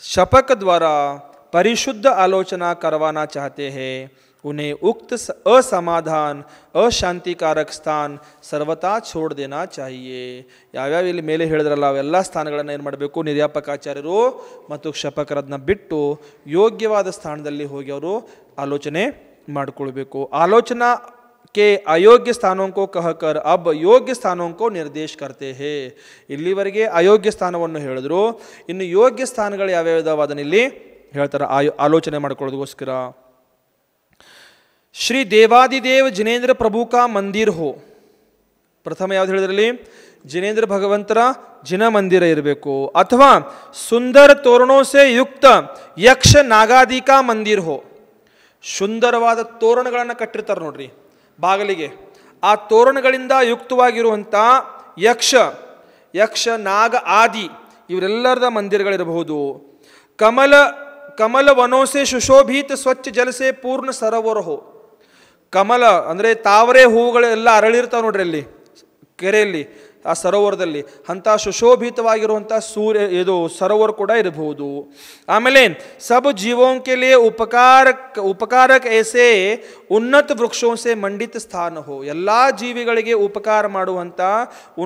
शपक द्वारा परिशुद्ध आलोचना करवाना चाहते हैं, उन्हें उक्त असमाधान अशांतिकारक स्थान सर्वथा छोड़ देना चाहिए. ಯಾವ್ಯಾವ ಇಲ್ಲಿ ಮೇಲೆ ಹೇಳಿದ್ರಲ್ಲ ಅವೆಲ್ಲ ಸ್ಥಾನಗಳನ್ನು ಏನು ಮಾಡಬೇಕು? ನಿರ್ಯಾಪಕಾಚಾರ್ಯರು ಮತ್ತು ಶಪಕರದನ್ನ ಬಿಟ್ಟು ಯೋಗ್ಯವಾದ ಸ್ಥಾನದಲ್ಲಿ ಹೋಗಿ ಅವರು ಆಲೋಚನೆ ಮಾಡಿಕೊಳ್ಬೇಕು. ಆಲೋಚನಾ के अयोग्य स्थानों को कहकर अब योग्य स्थानों को निर्देश करते हैं. ಇಲ್ಲಿವರೆಗೆ ಅಯೋಗ್ಯ ಸ್ಥಾನವನ್ನು ಹೇಳಿದ್ರು, ಇನ್ನು ಯೋಗ್ಯ ಸ್ಥಾನಗಳು ಯಾವ್ಯಾವ ಅದನ್ನ ಇಲ್ಲಿ ಹೇಳ್ತಾರೆ ಆಲೋಚನೆ ಮಾಡ್ಕೊಳ್ಳೋದಕ್ಕೋಸ್ಕರ. ಶ್ರೀ ದೇವಾದಿದೇವ ಜಿನೇಂದ್ರ ಪ್ರಭು ಕಾ ಮಂದಿರ್ ಹೋ. ಪ್ರಥಮ ಯಾವ್ದು ಹೇಳಿದ್ರಲ್ಲಿ? ಜಿನೇಂದ್ರ ಭಗವಂತರ ಜಿನ ಮಂದಿರ ಇರಬೇಕು. ಅಥವಾ ಸುಂದರ ತೋರಣೋ ಸೆ ಯುಕ್ತ ಯಕ್ಷ ನಾಗಾದಿಕಾ ಮಂದಿರ್ ಹೋ. ಸುಂದರವಾದ ತೋರಣಗಳನ್ನು ಕಟ್ಟಿರ್ತಾರೆ ನೋಡ್ರಿ ಬಾಗಿಲಿಗೆ. ಆ ತೋರಣಗಳಿಂದ ಯುಕ್ತವಾಗಿರುವಂಥ ಯಕ್ಷ ನಾಗ ಆದಿ ಇವರೆಲ್ಲರದ ಮಂದಿರಗಳಿರಬಹುದು. ಕಮಲ ವನೋಸೆ ಸುಶೋಭಿತ ಸ್ವಚ್ಛ ಜಲಸೆ ಪೂರ್ಣ ಸರೋವರ ಹೋ. ಕಮಲ ಅಂದರೆ ತಾವರೆ ಹೂವುಗಳೆಲ್ಲ ಅರಳಿರ್ತಾವೆ ನೋಡ್ರಿ ಅಲ್ಲಿ ಕೆರೆಯಲ್ಲಿ, ಆ ಸರೋವರದಲ್ಲಿ. ಅಂಥ ಸುಶೋಭಿತವಾಗಿರುವಂಥ ಸರೋವರ ಕೂಡ ಇರಬಹುದು. ಆಮೇಲೆ ಸಬ್ ಜೀವೋಂಕೆ ಲಿಯೆ ಉಪಕಾರಕ ऐसे ಉನ್ನತ ವೃಕ್ಷೋं से ಮಂಡಿತ ಸ್ಥಾನ ಹೋ. ಎಲ್ಲ ಜೀವಿಗಳಿಗೆ ಉಪಕಾರ ಮಾಡುವಂಥ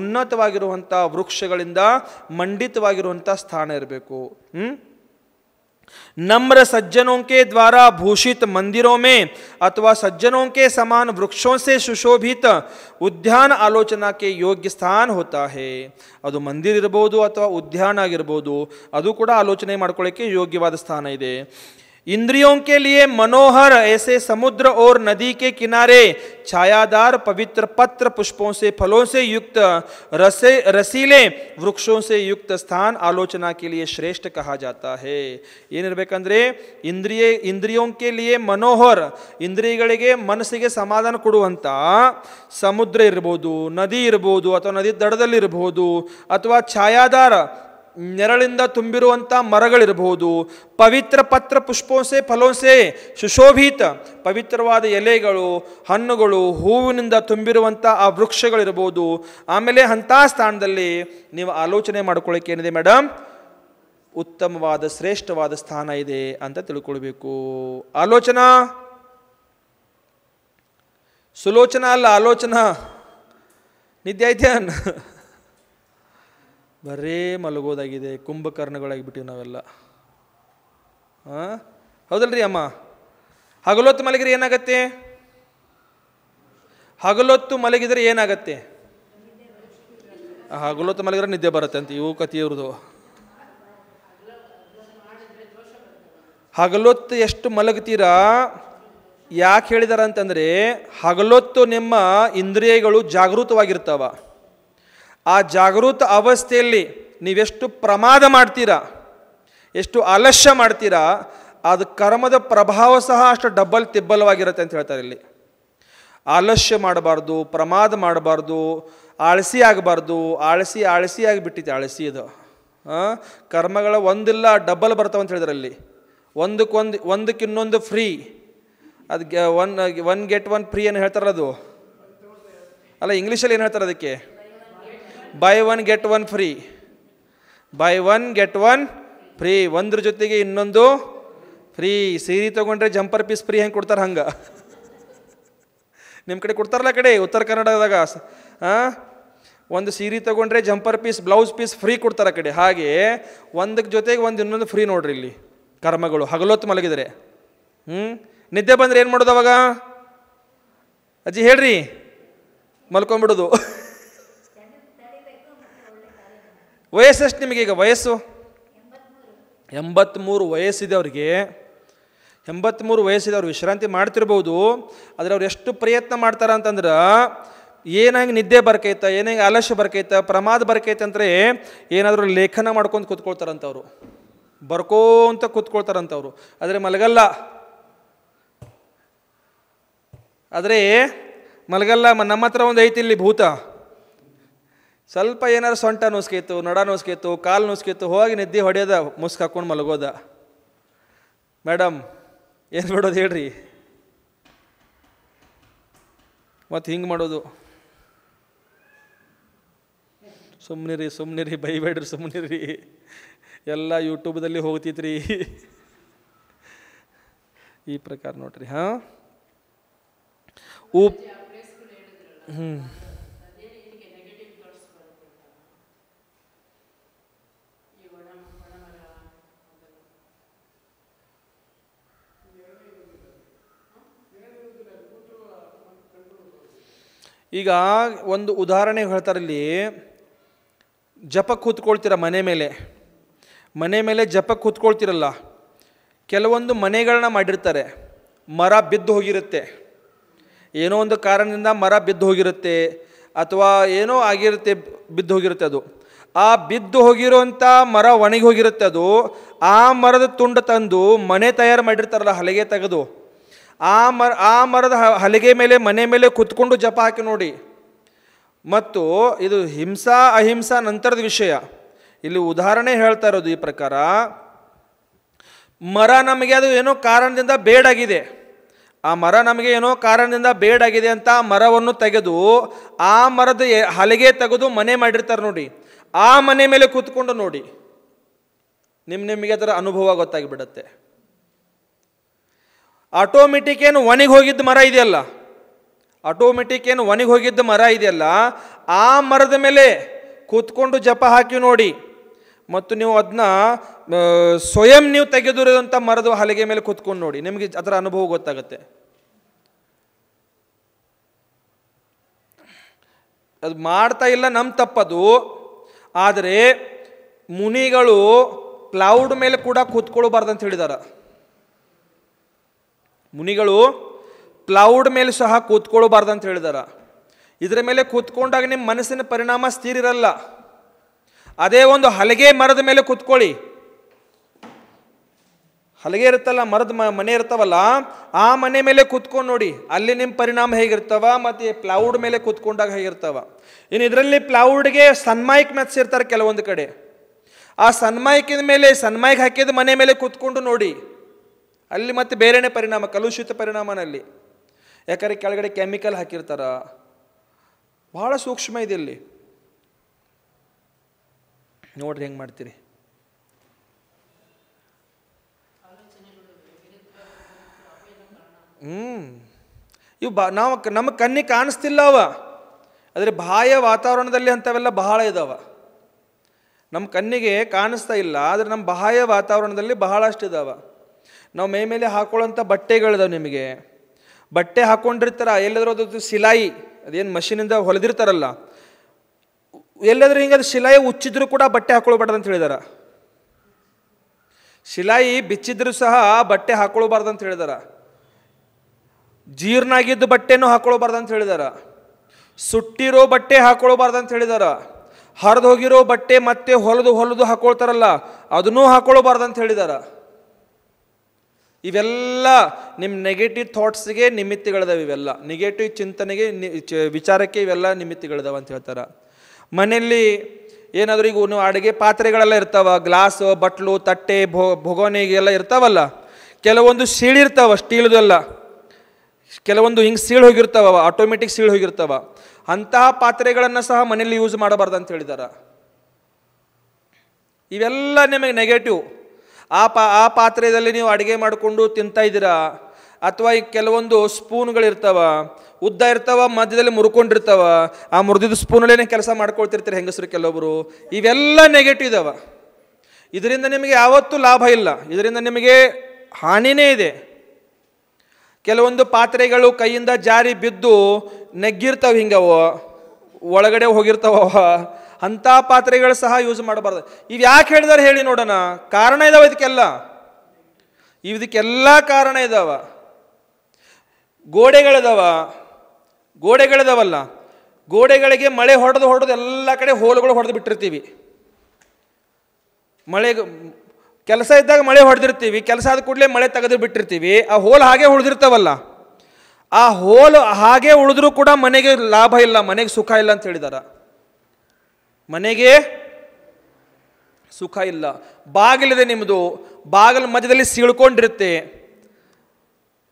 ಉನ್ನತವಾಗಿರುವಂಥ ವೃಕ್ಷಗಳಿಂದ ಮಂಡಿತವಾಗಿರುವಂಥ ಸ್ಥಾನ ಇರಬೇಕು. नम्र सज्जनों के द्वारा भूषित मंदिरों में अथवा सज्जनों के समान वृक्षों से सुशोभित उद्यान आलोचना के योग्य स्थान होता है. ಅದು ಮಂದಿರ ಇರಬಹುದು ಅಥವಾ ಉದ್ಯಾನ ಆಗಿರಬಹುದು, ಅದು ಕೂಡ ಆಲೋಚನೆ ಮಾಡ್ಕೊಳ್ಳೋಕ್ಕೆ ಯೋಗ್ಯವಾದ ಸ್ಥಾನ ಇದೆ. इंद्रियों के लिए मनोहर ऐसे समुद्र और नदी के किनारे छायादार पवित्र पत्र पुष्पों से फलों से युक्त रसीले वृक्षों से युक्त स्थान आलोचना के लिए श्रेष्ठ कहा जाता है. ಏನಿರಬೇಕಂದ್ರೆ ಇಂದ್ರಿಯೋं के लिए मनोहर, ಇಂದ್ರಿಯಗಳಿಗೆ ಮನಸ್ಸಿಗೆ ಸಮಾಧಾನ ಕೊಡುವಂಥ ಸಮುದ್ರ ಇರ್ಬೋದು, ನದಿ ಇರ್ಬೋದು, ಅಥವಾ ನದಿ ದಡದಲ್ಲಿರಬಹುದು, ಅಥವಾ ಛಾಯಾದಾರ ನೆರಳಿಂದ ತುಂಬಿರುವಂಥ ಮರಗಳಿರಬಹುದು, ಪವಿತ್ರ ಪತ್ರ ಪುಷ್ಪೋಸೆ ಫಲೋಸೆ ಸುಶೋಭಿತ ಪವಿತ್ರವಾದ ಎಲೆಗಳು, ಹಣ್ಣುಗಳು, ಹೂವಿನಿಂದ ತುಂಬಿರುವಂಥ ಆ ವೃಕ್ಷಗಳಿರ್ಬೋದು. ಆಮೇಲೆ ಅಂಥ ಸ್ಥಾನದಲ್ಲಿ ನೀವು ಆಲೋಚನೆ ಮಾಡ್ಕೊಳ್ಳೋಕೆ ಏನಿದೆ ಮೇಡಮ್? ಉತ್ತಮವಾದ ಶ್ರೇಷ್ಠವಾದ ಸ್ಥಾನ ಇದೆ ಅಂತ ತಿಳ್ಕೊಳ್ಬೇಕು. ಆಲೋಚನಾ ಸುಲೋಚನಾ ಅಲ್ಲ, ಆಲೋಚನಾ. ನಿದ್ದೆ ಐತೆ ಬರೇ ಮಲಗೋದಾಗಿದೆ, ಕುಂಭಕರ್ಣಗಳಾಗಿಬಿಟ್ಟಿವಿ ನಾವೆಲ್ಲ. ಹೌದಲ್ರಿ ಅಮ್ಮ? ಹಗಲೊತ್ತು ಮಲಗಿದ್ರೆ ಏನಾಗತ್ತೆ? ಹಗಲೊತ್ತು ಮಲಗಿದ್ರೆ ಏನಾಗತ್ತೆ? ಹಗಲೊತ್ತು ಮಲಗಿದ್ರೆ ನಿದ್ದೆ ಬರುತ್ತೆ ಅಂತ ಇವು ಕಥೆಯವ್ರದು. ಹಗಲೊತ್ತು ಎಷ್ಟು ಮಲಗ್ತೀರಾ ಯಾಕೆ ಹೇಳಿದಾರ ಅಂತಂದರೆ, ಹಗಲೊತ್ತು ನಿಮ್ಮ ಇಂದ್ರಿಯಗಳು ಜಾಗೃತವಾಗಿರ್ತಾವ. ಆ ಜಾಗೃತ ಅವಸ್ಥೆಯಲ್ಲಿ ನೀವೆಷ್ಟು ಪ್ರಮಾದ ಮಾಡ್ತೀರಾ, ಎಷ್ಟು ಆಲಸ್ಯ ಮಾಡ್ತೀರಾ, ಅದು ಕರ್ಮದ ಪ್ರಭಾವ ಸಹ ಅಷ್ಟು ಡಬ್ಬಲ್ ತಿಬ್ಬಲವಾಗಿರುತ್ತೆ ಅಂತ ಹೇಳ್ತಾರೆ ಇಲ್ಲಿ. ಆಲಸ್ಯ ಮಾಡಬಾರ್ದು, ಪ್ರಮಾದ ಮಾಡಬಾರ್ದು, ಆಳಸಿ ಆಗಬಾರ್ದು. ಆಳಸಿ ಆಗಿಬಿಟ್ಟಿದೆ, ಆಳಸಿ ಇದು. ಕರ್ಮಗಳ ಒಂದಿಲ್ಲ ಡಬ್ಬಲ್ ಬರ್ತಾವ ಅಂತ ಹೇಳಿದ್ರೆ ಅಲ್ಲಿ. ಒಂದಕ್ಕಿನ್ನೊಂದು ಫ್ರೀ. ಅದು ಒನ್ ಗೆಟ್ ಒನ್ ಫ್ರೀ ಏನು ಹೇಳ್ತಾರಲ್ಲ ಅದು ಅಲ್ಲ, ಇಂಗ್ಲೀಷಲ್ಲಿ ಏನು ಹೇಳ್ತಾರೆ ಅದಕ್ಕೆ? By one get one free. By one get one free, ಒಂದ್ರ ಜೊತೆಗೆ ಇನ್ನೊಂದು ಫ್ರೀ. ಸೀರೆ ತೊಗೊಂಡ್ರೆ ಜಂಪರ್ ಪೀಸ್ ಫ್ರೀ ಹೆಂಗೆ ಕೊಡ್ತಾರೆ ಹಂಗೆ ನಿಮ್ಮ ಕಡೆ ಕೊಡ್ತಾರಲ್ಲ, ಕಡೆ ಉತ್ತರ ಕನ್ನಡದಾಗ ಒಂದು ಸೀರೆ ತೊಗೊಂಡ್ರೆ jumper piece, blouse piece free ಕೊಡ್ತಾರೆ ಕಡೆ. ಹಾಗೆ ಒಂದಕ್ಕೆ ಜೊತೆಗೆ ಇನ್ನೊಂದು ಫ್ರೀ ನೋಡ್ರಿ ಇಲ್ಲಿ ಕರ್ಮಗಳು. ಹಗಲೊತ್ತು ಮಲಗಿದರೆ ನಿದ್ದೆ ಬಂದರೆ ಏನು ಮಾಡೋದು ಅವಾಗ? ಅಜ್ಜಿ ಹೇಳ್ರಿ, ಮಲ್ಕೊಂಡ್ಬಿಡೋದು. ವಯಸ್ಸೆಷ್ಟು ನಿಮಗೀಗ? ವಯಸ್ಸು 83 ವಯಸ್ಸಿದೆ ಅವ್ರಿಗೆ. 83 ವಯಸ್ಸಿದೆ, ಅವ್ರು ವಿಶ್ರಾಂತಿ ಮಾಡ್ತಿರ್ಬೋದು. ಆದರೆ ಅವ್ರು ಎಷ್ಟು ಪ್ರಯತ್ನ ಮಾಡ್ತಾರ ಅಂತಂದ್ರೆ, ಏನಾಗಿ ನಿದ್ದೆ ಬರ್ಕೈತ, ಏನಾಗಿ ಆಲಸ್ಯ ಬರ್ಕೈತ, ಪ್ರಮಾದ ಬರ್ಕೈತೆ ಅಂದರೆ ಏನಾದರೂ ಲೇಖನ ಮಾಡ್ಕೊಂಡು ಕೂತ್ಕೊಳ್ತಾರಂತವ್ರು, ಬರ್ಕೋಂತ ಕೂತ್ಕೊಳ್ತಾರಂತವ್ರು. ಆದರೆ ಮಲಗಲ್ಲ. ನಮ್ಮ ಹತ್ರ ಒಂದು ಐತಿ ಇಲ್ಲಿ ಭೂತ. ಸ್ವಲ್ಪ ಏನಾರು ಸೊಂಟ ನುಸ್ಕೈತು, ನಡ ನುಸ್ಕೈತು, ಕಾಲು ನುಸ್ಕೈತು, ಹೋಗಿ ನಿದ್ದೆ ಹೊಡೆಯೋದ, ಮುಸ್ಕ್ ಹಾಕೊಂಡು ಮಲಗೋದ. ಮೇಡಮ್ ಏನು ಬಿಡೋದು ಹೇಳ್ರಿ? ಮತ್ತು ಹಿಂಗೆ ಮಾಡೋದು. ಸುಮ್ಮನಿರಿ, ಬೈಬೇಡ್ರಿ, ಸುಮ್ಮನಿರಿ. ಎಲ್ಲ ಯೂಟ್ಯೂಬ್ದಲ್ಲಿ ಹೋಗ್ತಿದ್ರಿ ಈ ಪ್ರಕಾರ ನೋಡ್ರಿ. ಈಗ ಒಂದು ಉದಾಹರಣೆ ಹೇಳ್ತಾರಲ್ಲಿ, ಜಪಕ್ಕೆ ಕೂತ್ಕೊಳ್ತೀರ ಮನೆ ಮೇಲೆ ಜಪಕ್ಕೆ ಕೂತ್ಕೊಳ್ತಿರಲ್ಲ, ಕೆಲವೊಂದು ಮನೆಗಳನ್ನ ಮಾಡಿರ್ತಾರೆ, ಮರ ಬಿದ್ದು ಹೋಗಿರುತ್ತೆ, ಏನೋ ಒಂದು ಕಾರಣದಿಂದ ಮರ ಬಿದ್ದು ಹೋಗಿರುತ್ತೆ ಅಥವಾ ಏನೋ ಆಗಿರುತ್ತೆ, ಬಿದ್ದು ಹೋಗಿರುತ್ತೆ. ಅದು ಆ ಬಿದ್ದು ಹೋಗಿರುವಂಥ ಮರ ಒಣಗಿ ಹೋಗಿರುತ್ತೆ. ಅದು ಆ ಮರದ ತುಂಡು ತಂದು ಮನೆ ತಯಾರು ಮಾಡಿರ್ತಾರಲ್ಲ, ಹಲಗೆ ತೆಗೆದು ಆ ಮರದ ಹಲಗೆ ಮೇಲೆ ಮನೆ ಮೇಲೆ ಕುತ್ಕೊಂಡು ಜಪ ಹಾಕಿ ನೋಡಿ. ಮತ್ತು ಇದು ಹಿಂಸಾ ಅಹಿಂಸಾ ನಂತರದ ವಿಷಯ. ಇಲ್ಲಿ ಉದಾಹರಣೆ ಹೇಳ್ತಾ ಇರೋದು ಈ ಪ್ರಕಾರ, ಮರ ನಮಗೆ ಅದು ಏನೋ ಕಾರಣದಿಂದ ಬೇಡಾಗಿದೆ, ಆ ಮರ ನಮಗೆ ಏನೋ ಕಾರಣದಿಂದ ಬೇಡಾಗಿದೆ ಅಂತ ಆ ಮರವನ್ನು ತೆಗೆದು ಆ ಮರದ ಹಲಗೆ ತೆಗೆದು ಮನೆ ಮಾಡಿರ್ತಾರೆ ನೋಡಿ. ಆ ಮನೆ ಮೇಲೆ ಕೂತ್ಕೊಂಡು ನೋಡಿ, ನಿಮಗೆ ಅದರ ಅನುಭವ ಗೊತ್ತಾಗಿಬಿಡತ್ತೆ. ಆಟೋಮೆಟಿಕ್ ಏನು ಒಣಗಿ ಹೋಗಿದ್ದ ಮರ ಇದೆಯಲ್ಲ, ಆಟೋಮೆಟಿಕ್ ಏನು ಒಣಗಿ ಹೋಗಿದ್ದ ಮರ ಇದೆಯಲ್ಲ, ಆ ಮರದ ಮೇಲೆ ಕೂತ್ಕೊಂಡು ಜಪ ಹಾಕಿ ನೋಡಿ. ಮತ್ತು ನೀವು ಅದನ್ನ ಸ್ವಯಂ ನೀವು ತೆಗೆದಿರೋದಂಥ ಮರದ ಹಲಗೆ ಮೇಲೆ ಕೂತ್ಕೊಂಡು ನೋಡಿ, ನಿಮಗೆ ಅದರ ಅನುಭವ ಗೊತ್ತಾಗುತ್ತೆ. ಅದು ಮಾಡ್ತಾ ಇಲ್ಲ, ನಮ್ಮ ತಪ್ಪದು. ಆದರೆ ಮುನಿಗಳು ಕ್ಲೌಡ್ ಮೇಲೆ ಕೂಡ ಕೂತ್ಕೊಳ್ಬಾರ್ದು ಅಂತ ಹೇಳಿದಾರ. ಮುನಿಗಳು ಕ್ಲೌಡ್ ಮೇಲೆ ಸಹ ಕೂತ್ಕೊಳ್ಬಾರ್ದು ಅಂತ ಹೇಳಿದಾರ. ಇದರ ಮೇಲೆ ಕೂತ್ಕೊಂಡಾಗ ನಿಮ್ಮ ಮನಸ್ಸಿನ ಪರಿಣಾಮ ಸ್ಥಿರ ಇರಲ್ಲ. ಅದೇ ಒಂದು ಹಲಗೆ ಮರದ ಮೇಲೆ ಕೂತ್ಕೊಳ್ಳಿ, ಹಲಗೆ ಇರುತ್ತಲ್ಲ, ಮರದ ಮನೆ ಇರ್ತಾವಲ್ಲ, ಆ ಮನೆ ಮೇಲೆ ಕೂತ್ಕೊಂಡು ನೋಡಿ, ಅಲ್ಲಿ ನಿಮ್ಮ ಪರಿಣಾಮ ಹೇಗಿರ್ತಾವ, ಮತ್ತು ಪ್ಲೌಡ್ ಮೇಲೆ ಕೂತ್ಕೊಂಡಾಗ ಹೇಗಿರ್ತಾವ. ಇನ್ನು ಇದರಲ್ಲಿ ಪ್ಲೌಡ್ಗೆ ಸನ್ಮೈಕ್ ಮೆಚ್ಚಿರ್ತಾರೆ ಕೆಲವೊಂದು ಕಡೆ. ಆ ಸನ್ಮೈಕಿನ ಮೇಲೆ ಸನ್ಮೈಕ್ ಹಾಕಿದ ಮನೆ ಮೇಲೆ ಕೂತ್ಕೊಂಡು ನೋಡಿ, ಅಲ್ಲಿ ಮತ್ತೆ ಬೇರೆನೇ ಪರಿಣಾಮ, ಕಲುಷಿತ ಪರಿಣಾಮನಲ್ಲಿ. ಯಾಕಂದರೆ ಕೆಳಗಡೆ ಕೆಮಿಕಲ್ ಹಾಕಿರ್ತಾರ, ಬಹಳ ಸೂಕ್ಷ್ಮ ಇದೆ ಇಲ್ಲಿ. ನೋಡ್ರಿ ಹೆಂಗೆ ಮಾಡ್ತೀರಿ. ಇವು ನಮ್ಮ ಕಣ್ಣಿಗೆ ಕಾಣಿಸ್ತಿಲ್ಲ ಅವ, ಆದರೆ ಬಾಹ್ಯ ವಾತಾವರಣದಲ್ಲಿ ಅಂಥವೆಲ್ಲ ಬಹಳ ಇದಾವ. ನಮ್ಮ ಕಣ್ಣಿಗೆ ಕಾಣಿಸ್ತಾ ಇಲ್ಲ, ಆದರೆ ನಮ್ಮ ಬಾಹ್ಯ ವಾತಾವರಣದಲ್ಲಿ ಬಹಳಷ್ಟು ಇದಾವ. ನಾವು ಮೈ ಮೇಲೆ ಹಾಕೊಳ್ಳೋಂಥ ಬಟ್ಟೆಗಳಿದಾವೆ. ನಿಮಗೆ ಬಟ್ಟೆ ಹಾಕ್ಕೊಂಡಿರ್ತಾರ, ಎಲ್ಲಾದ್ರೂ ಅದು ಸಿಲಾಯಿ, ಅದೇನು ಮಷೀನಿಂದ ಹೊಲಿದಿರ್ತಾರಲ್ಲ, ಎಲ್ಲಾದ್ರೂ ಹಿಂಗೆ ಅದು ಶಿಲಾಯಿ ಉಚ್ಚಿದ್ರೂ ಕೂಡ ಬಟ್ಟೆ ಹಾಕೊಳ್ಬಾರ್ದು ಅಂತ ಹೇಳಿದಾರ. ಶಿಲಾಯಿ ಬಿಚ್ಚಿದ್ರೂ ಸಹ ಬಟ್ಟೆ ಹಾಕೊಳ್ಬಾರ್ದು ಅಂತ ಹೇಳಿದಾರ. ಜೀರ್ಣ ಆಗಿದ್ದು ಬಟ್ಟೆನೂ ಹಾಕೊಳ್ಬಾರ್ದು ಅಂತ ಹೇಳಿದಾರ. ಸುಟ್ಟಿರೋ ಬಟ್ಟೆ ಹಾಕೊಳ್ಬಾರ್ದು ಅಂತ ಹೇಳಿದಾರ. ಹರಿದು ಹೋಗಿರೋ ಬಟ್ಟೆ ಮತ್ತೆ ಹೊಲದು ಹಾಕೊಳ್ತಾರಲ್ಲ, ಅದನ್ನೂ ಹಾಕೊಳ್ಬಾರ್ದು ಅಂತ ಹೇಳಿದಾರ. ಇವೆಲ್ಲ ನಿಮ್ಮ ನೆಗೆಟಿವ್ ಥಾಟ್ಸ್ಗೆ ನಿಮಿತ್ತಿಗಳಿದಾವೆ. ಇವೆಲ್ಲ ನೆಗೆಟಿವ್ ಚಿಂತನೆಗೆ ವಿಚಾರಕ್ಕೆ ಇವೆಲ್ಲ ನಿಮಿತ್ತಿಗಳಿದಾವೆ ಅಂತ ಹೇಳ್ತಾರೆ. ಮನೆಯಲ್ಲಿ ಏನಾದರೂ ಈಗ ನೀವು ಅಡುಗೆ ಪಾತ್ರೆಗಳೆಲ್ಲ ಇರ್ತಾವ, ಗ್ಲಾಸ್, ಬಟ್ಲು, ತಟ್ಟೆ, ಭೊಗೋನೆಗೆಲ್ಲ ಇರ್ತಾವಲ್ಲ, ಕೆಲವೊಂದು ಸೀಳಿರ್ತಾವ, ಸ್ಟೀಲ್ದೆಲ್ಲ ಕೆಲವೊಂದು ಹಿಂಗೆ ಸೀಳು ಹೋಗಿರ್ತಾವ, ಆಟೋಮೆಟಿಕ್ ಸೀಳು ಹೋಗಿರ್ತಾವ. ಅಂತಹ ಪಾತ್ರೆಗಳನ್ನು ಸಹ ಮನೆಯಲ್ಲಿ ಯೂಸ್ ಮಾಡಬಾರ್ದು ಅಂತ ಹೇಳಿದಾರ. ಇವೆಲ್ಲ ನಿಮಗೆ ನೆಗೆಟಿವ್. ಆ ಪಾತ್ರೆಯಲ್ಲಿ ನೀವು ಅಡುಗೆ ಮಾಡಿಕೊಂಡು ತಿಂತಾ ಇದ್ದೀರಾ, ಅಥವಾ ಈ ಕೆಲವೊಂದು ಸ್ಪೂನ್ಗಳಿರ್ತಾವ, ಉದ್ದ ಇರ್ತಾವ, ಮಧ್ಯದಲ್ಲಿ ಮುರ್ಕೊಂಡಿರ್ತಾವ, ಆ ಮುರಿದಿದ್ದ ಸ್ಪೂನಲ್ಲೇ ಕೆಲಸ ಮಾಡ್ಕೊಳ್ತಿರ್ತಾರೆ ಹೆಂಗಸರು ಕೆಲವೊಬ್ಬರು. ಇವೆಲ್ಲ ನೆಗೆಟಿವ್ ಇದಾವ. ಇದರಿಂದ ನಿಮಗೆ ಯಾವತ್ತೂ ಲಾಭ ಇಲ್ಲ, ಇದರಿಂದ ನಿಮಗೆ ಹಾನಿನೇ ಇದೆ. ಕೆಲವೊಂದು ಪಾತ್ರೆಗಳು ಕೈಯಿಂದ ಜಾರಿ ಬಿದ್ದು ನೆಗ್ಗಿರ್ತಾವೆ, ಹಿಂಗವ ಒಳಗಡೆ ಹೋಗಿರ್ತಾವ, ಅಂಥ ಪಾತ್ರೆಗಳು ಸಹ ಯೂಸ್ ಮಾಡಬಾರ್ದು. ಇವು ಯಾಕೆ ಹೇಳಿದಾರೆ ಹೇಳಿ ನೋಡೋಣ. ಕಾರಣ ಇದಾವೆ ಇದಕ್ಕೆಲ್ಲ ಕಾರಣ ಇದಾವ. ಗೋಡೆಗಳಿದಾವಲ್ಲ, ಗೋಡೆಗಳಿಗೆ ಮಳೆ ಹೊಡೆದು ಎಲ್ಲ ಕಡೆ ಹೋಲುಗಳು ಹೊಡೆದು ಬಿಟ್ಟಿರ್ತೀವಿ. ಕೆಲಸ ಇದ್ದಾಗ ಮಳೆ ಹೊಡೆದಿರ್ತೀವಿ, ಕೆಲಸ ಆದ ಕೂಡಲೇ ಮಳೆ ತೆಗೆದು ಬಿಟ್ಟಿರ್ತೀವಿ. ಆ ಹೋಲ್ ಹಾಗೆ ಉಳಿದಿರ್ತಾವಲ್ಲ, ಆ ಹೋಲು ಹಾಗೆ ಉಳಿದ್ರೂ ಕೂಡ ಮನೆಗೆ ಲಾಭ ಇಲ್ಲ, ಮನೆಗೆ ಸುಖ ಇಲ್ಲ ಅಂತ ಹೇಳಿದಾರ. ಮನೆಗೆ ಸುಖ ಇಲ್ಲ. ಬಾಗಿಲಿದೆ ನಿಮ್ಮದು, ಬಾಗಿಲು ಮಧ್ಯದಲ್ಲಿ ಸೀಳ್ಕೊಂಡಿರುತ್ತೆ,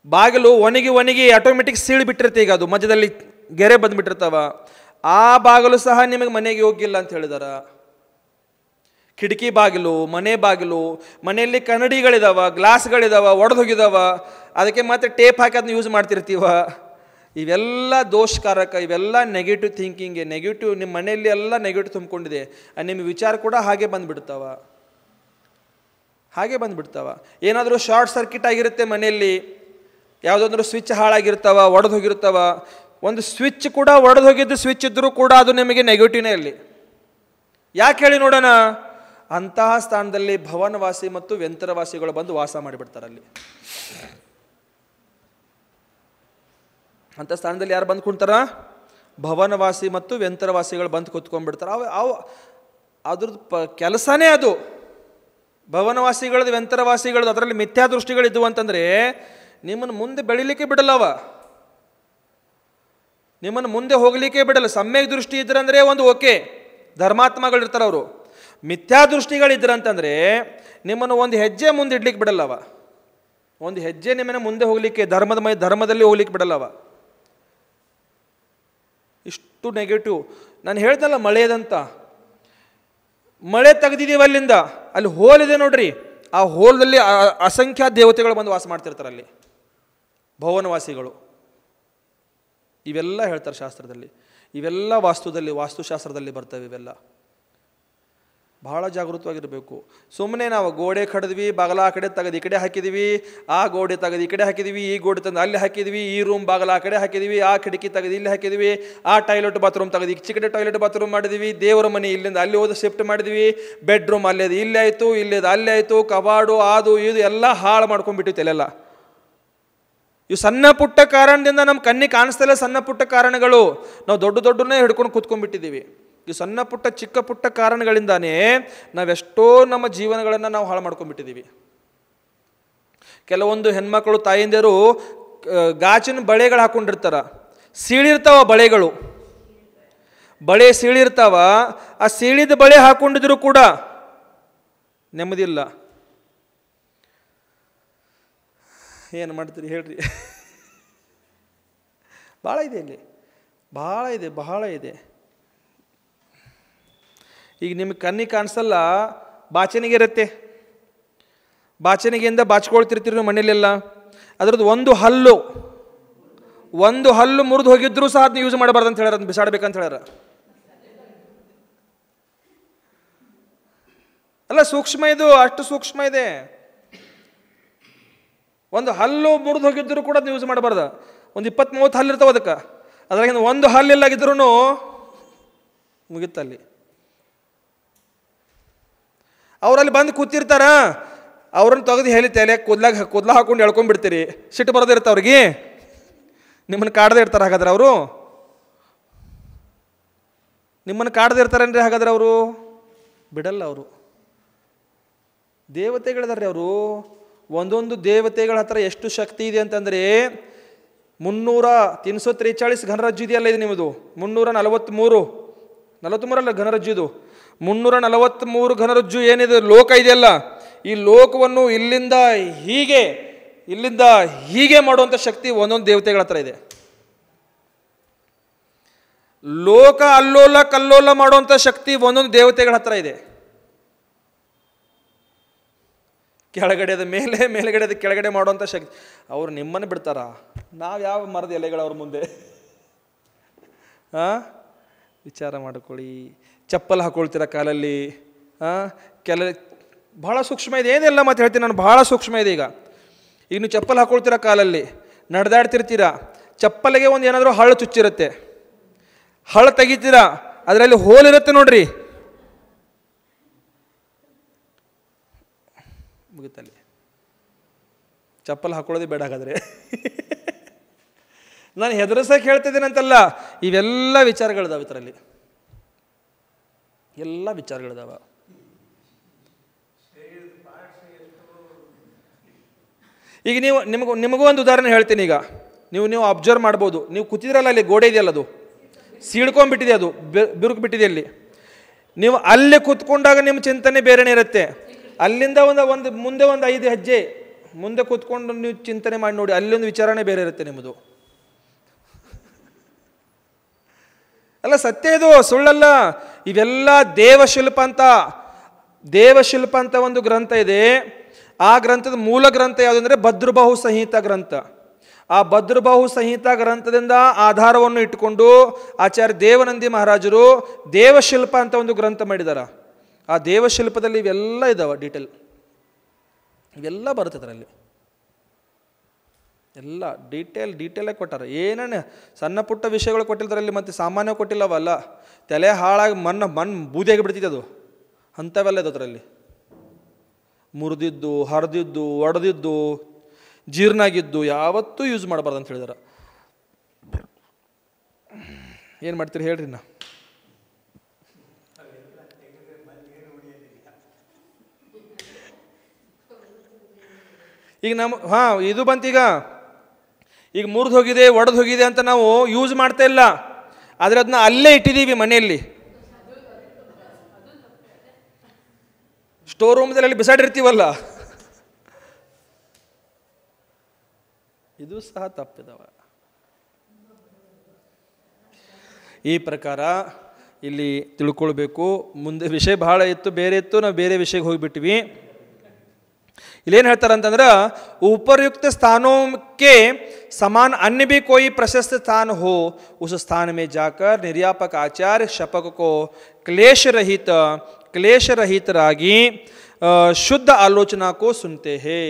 ಬಾಗಿಲು ಒಣಗಿ ಆಟೋಮೆಟಿಕ್ ಸೀಳು ಬಿಟ್ಟಿರುತ್ತೆ. ಈಗ ಅದು ಮಧ್ಯದಲ್ಲಿ ಗೆರೆ ಬಂದುಬಿಟ್ಟಿರ್ತಾವ, ಆ ಬಾಗಿಲು ಸಹ ನಿಮಗೆ ಮನೆಗೆ ಯೋಗ್ಯ ಇಲ್ಲ ಅಂತ ಹೇಳಿದಾರ. ಕಿಟಕಿ ಬಾಗಿಲು, ಮನೆ ಬಾಗಿಲು, ಮನೆಯಲ್ಲಿ ಕನ್ನಡಿಗಳಿದಾವ, ಗ್ಲಾಸ್ಗಳಿದಾವ, ಒಡೆದು ಹೋಗಿದಾವ, ಅದಕ್ಕೆ ಮತ್ತೆ ಟೇಪ್ ಹಾಕಿ ಅದನ್ನ ಯೂಸ್ ಮಾಡ್ತಿರ್ತೀವ. ಇವೆಲ್ಲ ದೋಷಕಾರಕ, ಇವೆಲ್ಲ ನೆಗೆಟಿವ್ ಥಿಂಕಿಂಗ್ಗೆ, ನೆಗೆಟಿವ್. ನಿಮ್ಮ ಮನೆಯಲ್ಲಿ ಎಲ್ಲ ನೆಗೆಟಿವ್ ತುಂಬಿಕೊಂಡಿದೆ. ನಿಮ್ಮ ವಿಚಾರ ಕೂಡ ಹಾಗೆ ಬಂದುಬಿಡ್ತಾವ. ಏನಾದರೂ ಶಾರ್ಟ್ ಸರ್ಕ್ಯೂಟ್ ಆಗಿರುತ್ತೆ ಮನೆಯಲ್ಲಿ, ಯಾವುದಾದ್ರೂ ಸ್ವಿಚ್ ಹಾಳಾಗಿರ್ತಾವ, ಒಡೆದು ಹೋಗಿರ್ತಾವ. ಒಂದು ಸ್ವಿಚ್ ಕೂಡ ಒಡೆದು ಹೋಗಿದ್ದು ಸ್ವಿಚ್ ಇದ್ದರೂ ಕೂಡ ಅದು ನಿಮಗೆ ನೆಗೆಟಿವ್ನೇ ಅಲ್ಲಿ. ಯಾಕೆ ಹೇಳಿ ನೋಡೋಣ. ಅಂತಹ ಸ್ಥಾನದಲ್ಲಿ ಭವನವಾಸಿ ಮತ್ತು ವ್ಯಂತರವಾಸಿಗಳು ಬಂದು ವಾಸ ಮಾಡಿಬಿಡ್ತಾರೆ ಅಲ್ಲಿ. ಅಂಥ ಸ್ಥಾನದಲ್ಲಿ ಯಾರು ಬಂದು ಕುಂತಾರ? ಭವನವಾಸಿ ಮತ್ತು ವ್ಯಂತರವಾಸಿಗಳು ಬಂದು ಕೂತ್ಕೊಂಡ್ಬಿಡ್ತಾರೆ. ಅವು ಅದ್ರದ್ದು ಕೆಲಸನೇ ಅದು. ಭವನವಾಸಿಗಳದ್ದು ವ್ಯಂತರವಾಸಿಗಳದ್ದು ಅದರಲ್ಲಿ ಮಿಥ್ಯಾದೃಷ್ಟಿಗಳಿದ್ವು ಅಂತಂದರೆ ನಿಮ್ಮನ್ನು ಮುಂದೆ ಬೆಳಿಲಿಕ್ಕೆ ಬಿಡಲ್ಲವ, ನಿಮ್ಮನ್ನು ಮುಂದೆ ಹೋಗಲಿಕ್ಕೆ ಬಿಡಲ್ಲ. ಸಮ್ಯಕ್ ದೃಷ್ಟಿ ಇದ್ರಂದರೆ ಒಂದು ಓಕೆ, ಧರ್ಮಾತ್ಮಗಳಿರ್ತಾರೆ ಅವರು. ಮಿಥ್ಯಾದೃಷ್ಟಿಗಳಿದ್ರಂತಂದರೆ ನಿಮ್ಮನ್ನು ಒಂದು ಹೆಜ್ಜೆ ಮುಂದೆ ಇಡ್ಲಿಕ್ಕೆ ಬಿಡಲ್ಲವ, ಒಂದು ಹೆಜ್ಜೆ ನಿಮ್ಮನ್ನು ಮುಂದೆ ಹೋಗಲಿಕ್ಕೆ ಧರ್ಮದಲ್ಲಿ ಹೋಗ್ಲಿಕ್ಕೆ ಬಿಡಲ್ಲವ. ಇಷ್ಟು ನೆಗೆಟಿವ್. ನಾನು ಹೇಳ್ದಲ್ಲ ಮಳೆಯದಂತ, ಮಳೆ ತೆಗೆದಿದ್ದೀವಿ ಅಲ್ಲಿಂದ, ಅಲ್ಲಿ ಹೋಲ್ ಇದೆ ನೋಡ್ರಿ, ಆ ಹೋಲದಲ್ಲಿ ಅಸಂಖ್ಯಾತ ದೇವತೆಗಳು ಬಂದು ವಾಸ ಮಾಡ್ತಿರ್ತಾರೆ ಅಲ್ಲಿ, ಭವನವಾಸಿಗಳು. ಇವೆಲ್ಲ ಹೇಳ್ತಾರೆ ಶಾಸ್ತ್ರದಲ್ಲಿ, ಇವೆಲ್ಲ ವಾಸ್ತುಶಾಸ್ತ್ರದಲ್ಲಿ ಬರ್ತವೆ. ಇವೆಲ್ಲ ಬಹಳ ಜಾಗೃತವಾಗಿರಬೇಕು. ಸುಮ್ಮನೆ ನಾವು ಗೋಡೆ ಕಡಿದ್ವಿ, ಬಾಗಲ ಆ ಕಡೆ ತೆಗೆದು ಈ ಕಡೆ ಹಾಕಿದ್ವಿ, ಆ ಗೋಡೆ ತೆಗೆದು ಈ ಕಡೆ ಹಾಕಿದ್ವಿ, ಈ ಗೋಡೆ ತಂದು ಅಲ್ಲಿ ಹಾಕಿದ್ವಿ, ಈ ರೂಮ್ ಬಾಗಲ ಆ ಕಡೆ ಹಾಕಿದ್ವಿ, ಆ ಕಿಟಕಿ ತೆಗೆದು ಇಲ್ಲಿ ಹಾಕಿದ್ವಿ, ಆ ಟಾಯ್ಲೆಟ್ ಬಾತ್ರೂಮ್ ತೆಗೆದು ಈ ಚಿಕ್ಕಡೆ ಟಾಯ್ಲೆಟ್ ಬಾತ್ರೂಮ್ ಮಾಡಿದ್ವಿ, ದೇವರ ಮನೆ ಇಲ್ಲಿಂದ ಅಲ್ಲಿ ಹೋದ ಶಿಫ್ಟ್ ಮಾಡಿದ್ವಿ, ಬೆಡ್ರೂಮ್ ಅಲ್ಲೇದು ಇಲ್ಲೇ ಆಯಿತು, ಇಲ್ಲೇದು ಅಲ್ಲೇ ಆಯಿತು, ಕಬಾಡು ಅದು ಇದು ಎಲ್ಲ ಹಾಳು ಮಾಡ್ಕೊಂಡ್ಬಿಟ್ಟಿತ್ತು ಅಲ್ಲೆಲ್ಲ. ಇವು ಸಣ್ಣ ಪುಟ್ಟ ಕಾರಣದಿಂದ ನಮ್ಮ ಕಣ್ಣಿಗೆ ಕಾಣಿಸ್ತಲ್ಲ, ಸಣ್ಣ ಪುಟ್ಟ ಕಾರಣಗಳು. ನಾವು ದೊಡ್ಡನೇ ಹಿಡ್ಕೊಂಡು ಕೂತ್ಕೊಂಡ್ಬಿಟ್ಟಿದ್ದೀವಿ. ಈ ಸಣ್ಣ ಪುಟ್ಟ ಚಿಕ್ಕ ಪುಟ್ಟ ಕಾರಣಗಳಿಂದಾನೇ ನಾವೆಷ್ಟೋ ನಮ್ಮ ಜೀವನಗಳನ್ನು ನಾವು ಹಾಳು ಮಾಡ್ಕೊಂಡ್ಬಿಟ್ಟಿದ್ದೀವಿ. ಕೆಲವೊಂದು ಹೆಣ್ಮಕ್ಳು ತಾಯಿಂದಿರು ಗಾಜಿನ ಬಳೆಗಳು ಹಾಕೊಂಡಿರ್ತಾರ, ಸೀಳಿರ್ತಾವ ಬಳೆಗಳು, ಬಳೆ ಸೀಳಿರ್ತಾವ. ಆ ಸೀಳಿದ ಬಳೆ ಹಾಕೊಂಡಿದ್ರು ಕೂಡ ನೆಮ್ಮದಿಲ್ಲ. ಏನು ಮಾಡ್ತೀರಿ ಹೇಳ್ರಿ? ಭಾಳ ಇದೆ ಇಲ್ಲಿ, ಬಹಳ ಇದೆ. ಈಗ ನಿಮಗೆ ಕಣ್ಣಿಗೆ ಕಾಣಿಸಲ್ಲ, ಬಾಚಣಿಗೆ ಇರುತ್ತೆ, ಬಾಚಣಿಗೆಯಿಂದ ಬಾಚ್ಕೊಳ್ತಿರ್ತೀರಿ ನೀವು ಮನೇಲೆಲ್ಲ. ಅದರದ್ದು ಒಂದು ಹಲ್ಲು ಮುರಿದು ಹೋಗಿದ್ರು ಸಹ ಅದನ್ನ ಯೂಸ್ ಮಾಡಬಾರ್ದು ಅಂತ ಹೇಳ್ಯಾರ, ಅದನ್ನ ಬಿಸಾಡ್ಬೇಕಂತ ಹೇಳ್ಯಾರ. ಅಲ್ಲ, ಸೂಕ್ಷ್ಮ ಇದು, ಅಷ್ಟು ಸೂಕ್ಷ್ಮ ಇದೆ. ಒಂದು ಹಲ್ಲು ಮುರಿದು ಹೋಗಿದ್ರು ಕೂಡ ಅದನ್ನ ಯೂಸ್ ಮಾಡಬಾರ್ದು. ಒಂದು 20-30 ಹಲ್ಲು ಇರ್ತಾವೆ ಅದಕ್ಕೆ, ಅದ್ರಾಗಿಂದ ಒಂದು ಹಲ್ಲಿಲ್ಲಾಗಿದ್ರು ಮುಗಿತಲ್ಲಿ. ಅವರಲ್ಲಿ ಬಂದು ಕೂತಿರ್ತಾರ, ಅವ್ರನ್ನ ತೆಗೆದು ಹೇಳಿ ತಲೆ ಕೂದಲ ಹಾಕೊಂಡು ಎಳ್ಕೊಂಡ್ಬಿಡ್ತೀರಿ. ಸಿಟ್ಟು ಬರೋದಿರ್ತ ಅವ್ರಿಗೆ, ನಿಮ್ಮನ್ನು ಕಾಡದೇ ಇರ್ತಾರೆ. ಹಾಗಾದ್ರೆ ಅವರು ನಿಮ್ಮನ್ನು ಕಾಡದೇ ಇರ್ತಾರೇನ್ರಿ? ಹಾಗಾದ್ರೆ ಅವರು ಬಿಡಲ್ಲ. ಅವರು ದೇವತೆಗಳಿದಾರೆ. ಅವರು ಒಂದೊಂದು ದೇವತೆಗಳ ಹತ್ರ ಎಷ್ಟು ಶಕ್ತಿ ಇದೆ ಅಂತಂದರೆ 343 ಘನರಜ್ಜು ಇದೆಯಲ್ಲ ಇದು ನಿಮ್ಮದು. 343 ಘನರಜ್ಜು ಇದು. 343 ಘನರಜ್ಜು ಏನಿದೆ ಲೋಕ ಇದೆಯಲ್ಲ, ಈ ಲೋಕವನ್ನು ಇಲ್ಲಿಂದ ಹೀಗೆ ಮಾಡುವಂಥ ಶಕ್ತಿ ಒಂದೊಂದು ದೇವತೆಗಳ ಹತ್ರ ಇದೆ. ಲೋಕ ಅಲ್ಲೋಲ ಕಲ್ಲೋಲ ಮಾಡುವಂಥ ಶಕ್ತಿ ಒಂದೊಂದು ದೇವತೆಗಳ ಹತ್ರ ಇದೆ. ಕೆಳಗಡೆದ ಮೇಲೆ, ಮೇಲ್ಗಡೆದ ಕೆಳಗಡೆ ಮಾಡುವಂಥ ಶಕ್ತಿ. ಅವ್ರು ನಿಮ್ಮನ್ನು ಬಿಡ್ತಾರ? ನಾವು ಯಾವ ಮರದ ಎಲೆಗಳು ಅವ್ರ ಮುಂದೆ? ವಿಚಾರ ಮಾಡ್ಕೊಳ್ಳಿ. ಚಪ್ಪಲ್ ಹಾಕೊಳ್ತೀರ ಕಾಲಲ್ಲಿ, ಬಹಳ ಸೂಕ್ಷ್ಮ ಇದೆ. ಏನೆಲ್ಲ ಮಾತು ಹೇಳ್ತೀನಿ ನಾನು, ಬಹಳ ಸೂಕ್ಷ್ಮ ಇದೆ. ಈಗ ನೀವು ಚಪ್ಪಲ್ ಹಾಕೊಳ್ತೀರ ಕಾಲಲ್ಲಿ, ನಡೆದಾಡ್ತಿರ್ತೀರ, ಚಪ್ಪಲಿಗೆ ಒಂದು ಏನಾದರೂ ಹಳ್ಳು ಚುಚ್ಚಿರುತ್ತೆ, ಹಳ್ಳು ತೆಗಿತೀರಾ, ಅದರಲ್ಲಿ ಹೋಲಿರುತ್ತೆ ನೋಡ್ರಿ, ಮುಗಿತಲ್ಲಿ. ಚಪ್ಪಲ್ ಹಾಕೊಳ್ಳೋದೇ ಬೇಡ ಹಾಗಾದ್ರೆ. ನಾನು ಹೆದರ್ಸಕ್ಕೆ ಹೇಳ್ತಿದ್ದೀನಂತಲ್ಲ, ಇವೆಲ್ಲ ವಿಚಾರಗಳಿದಾವೆ ಇದರಲ್ಲಿ, ಎಲ್ಲ ವಿಚಾರಗಳಿದಾವ. ಈಗ ನಿಮಗೂ ಒಂದು ಉದಾಹರಣೆ ಹೇಳ್ತೀನಿ. ಈಗ ನೀವು ಅಬ್ಸರ್ವ್ ಮಾಡ್ಬೋದು. ನೀವು ಕೂತಿದ್ರಲ್ಲ, ಅಲ್ಲಿ ಗೋಡೆ ಇದೆಯಲ್ಲ, ಅದು ಸೀಳ್ಕೊಂಡ್ಬಿಟ್ಟಿದೆ, ಅದು ಬಿರುಕು ಬಿಟ್ಟಿದೆ ಅಲ್ಲಿ. ನೀವು ಅಲ್ಲಿ ಕೂತ್ಕೊಂಡಾಗ ನಿಮ್ಮ ಚಿಂತನೆ ಬೇರೆನೇ ಇರುತ್ತೆ. ಅಲ್ಲಿಂದ ಮುಂದೆ ಒಂದು 5 ಹೆಜ್ಜೆ ಮುಂದೆ ಕೂತ್ಕೊಂಡು ನೀವು ಚಿಂತನೆ ಮಾಡಿ ನೋಡಿ, ಅಲ್ಲೊಂದು ವಿಚಾರಣೆ ಬೇರೆ ಇರುತ್ತೆ ನಿಮ್ಮದು. ಅಲ್ಲ, ಸತ್ಯ ಇದು, ಸುಳ್ಳಲ್ಲ. ಇವೆಲ್ಲ ದೇವಶಿಲ್ಪ ಅಂತ ಒಂದು ಗ್ರಂಥ ಇದೆ. ಆ ಗ್ರಂಥದ ಮೂಲ ಗ್ರಂಥ ಯಾವುದು ಅಂದರೆ ಭದ್ರಬಾಹು ಸಂಹಿತ ಗ್ರಂಥ. ಆ ಭದ್ರಬಾಹು ಸಂಹಿತ ಗ್ರಂಥದಿಂದ ಆಧಾರವನ್ನು ಇಟ್ಟುಕೊಂಡು ಆಚಾರ್ಯ ದೇವನಂದಿ ಮಹಾರಾಜರು ದೇವಶಿಲ್ಪ ಅಂತ ಒಂದು ಗ್ರಂಥ ಮಾಡಿದಾರ. ಆ ದೇವಶಿಲ್ಪದಲ್ಲಿ ಇವೆಲ್ಲ ಇದಾವೆ, ಇವೆಲ್ಲ ಬರುತ್ತೆ ಅದರಲ್ಲಿ. ಎಲ್ಲ ಡೀಟೇಲಾಗಿ ಕೊಟ್ಟಾರೆ. ಏನೇನು ಸಣ್ಣ ಪುಟ್ಟ ವಿಷಯಗಳು ಕೊಟ್ಟಿಲ್ಲದ್ರಲ್ಲಿ, ಮತ್ತು ಸಾಮಾನ್ಯ ಕೊಟ್ಟಿಲ್ಲವಲ್ಲ. ತಲೆ ಹಾಳಾಗಿ ಮಣ್ಣು ಬೂದಿಯಾಗಿ ಬಿಡ್ತಿದೆ ಅದು, ಅಂಥವೆಲ್ಲ ಇದೆ ಅದರಲ್ಲಿ. ಮುರಿದಿದ್ದು, ಹರಿದಿದ್ದು, ಒಡೆದಿದ್ದು, ಜೀರ್ಣ ಆಗಿದ್ದು ಯಾವತ್ತೂ ಯೂಸ್ ಮಾಡಬಾರ್ದು ಅಂತ ಹೇಳಿದಾರೆ. ಏನು ಮಾಡ್ತೀರಿ ಹೇಳ್ರಿ ನಾ. ಈಗ ಇದು ಬಂತೀಗ, ಈಗ ಮುರಿದು ಹೋಗಿದೆ ಒಡೆದು ಹೋಗಿದೆ ಅಂತ ನಾವು ಯೂಸ್ ಮಾಡ್ತಾ ಇಲ್ಲ, ಆದರೆ ಅದನ್ನ ಅಲ್ಲೇ ಇಟ್ಟಿದ್ದೀವಿ ಮನೆಯಲ್ಲಿ, ಸ್ಟೋರ್ ರೂಮ್ದಲ್ಲಿ ಬಿಸಾಡಿರ್ತೀವಲ್ಲ, ಇದು ಸಹ ತಪ್ಪಿದವ. ಈ ಪ್ರಕಾರ ಇಲ್ಲಿ ತಿಳ್ಕೊಳ್ಬೇಕು. ಮುಂದೆ ವಿಷಯ ಬಹಳ ಇತ್ತು, ಬೇರೆ ಇತ್ತು, ನಾವು ಬೇರೆ ವಿಷಯಕ್ಕೆ ಹೋಗಿಬಿಟ್ವಿ. ಇಲ್ಲೇನು ಹೇಳ್ತಾರೆ ಅಂತಂದ್ರೆ, उपरयुक्त स्थानों के समान अन्य भी कोई प्रशस्त स्थान हो, उस स्थान में जाकर निर्यापक आचार्य शपक को क्लेश रहित रागी शुद्ध आलोचना को सुनते हैं.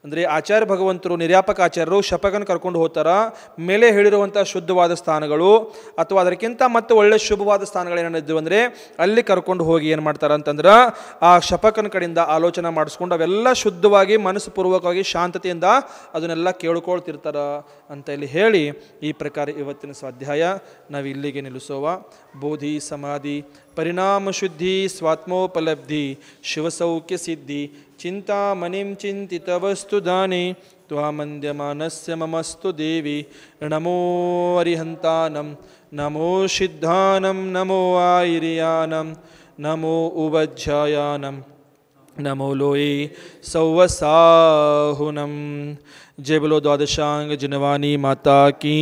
ಅಂದರೆ ಆಚಾರ್ಯ ಭಗವಂತರು, ನಿರ್ಯಾಪಕ ಆಚಾರ್ಯರು ಶಪಕನ ಕರ್ಕೊಂಡು ಹೋಗ್ತಾರ. ಮೇಲೆ ಹೇಳಿರುವಂಥ ಶುದ್ಧವಾದ ಸ್ಥಾನಗಳು ಅಥವಾ ಅದಕ್ಕಿಂತ ಮತ್ತು ಒಳ್ಳೆ ಶುಭವಾದ ಸ್ಥಾನಗಳೇನಿದ್ವು ಅಂದರೆ ಅಲ್ಲಿ ಕರ್ಕೊಂಡು ಹೋಗಿ ಏನು ಮಾಡ್ತಾರೆ ಅಂತಂದ್ರೆ ಆ ಶಪಕನ ಕಡೆಯಿಂದ ಆಲೋಚನೆ ಮಾಡಿಸ್ಕೊಂಡು ಅವೆಲ್ಲ ಶುದ್ಧವಾಗಿ ಮನಸ್ಸುಪೂರ್ವಕವಾಗಿ ಶಾಂತತೆಯಿಂದ ಅದನ್ನೆಲ್ಲ ಕೇಳ್ಕೊಳ್ತಿರ್ತಾರ ಅಂತ ಇಲ್ಲಿ ಹೇಳಿ, ಈ ಪ್ರಕಾರ ಇವತ್ತಿನ ಸ್ವಾಧ್ಯಾಯ ನಾವು ಇಲ್ಲಿಗೆ ನಿಲ್ಲಿಸೋವ. ಬೋಧಿ ಸಮಾಧಿ ಪರಿಣಾಮ ಶುದ್ಧಿ ಸ್ವಾತ್ಮೋಪಲಬ್ಧಿ ಶಿವಸೌಖ್ಯ ಸಿದ್ಧಿ ಚಿಂತಾಮಣಿಂ ಚಿಂತಿತವಸ್ತು ದಾನಿ ತ್ವಾಮಂದ್ಯಮಾನಸ್ಯ ಮಮಸ್ತು ದೇವಿ. ನಮೋ ಅರಿಹಂತಾನಂ, ನಮೋ ಸಿದ್ಧಾನಂ, ನಮೋ ಆಯಿರಿಯಾನಂ, ನಮೋ ಉವಜ್ಜಾಯಾನಂ, नमो लोये सौवसाहुनम. जय बोलो द्वादशांग जिनवानी माता की.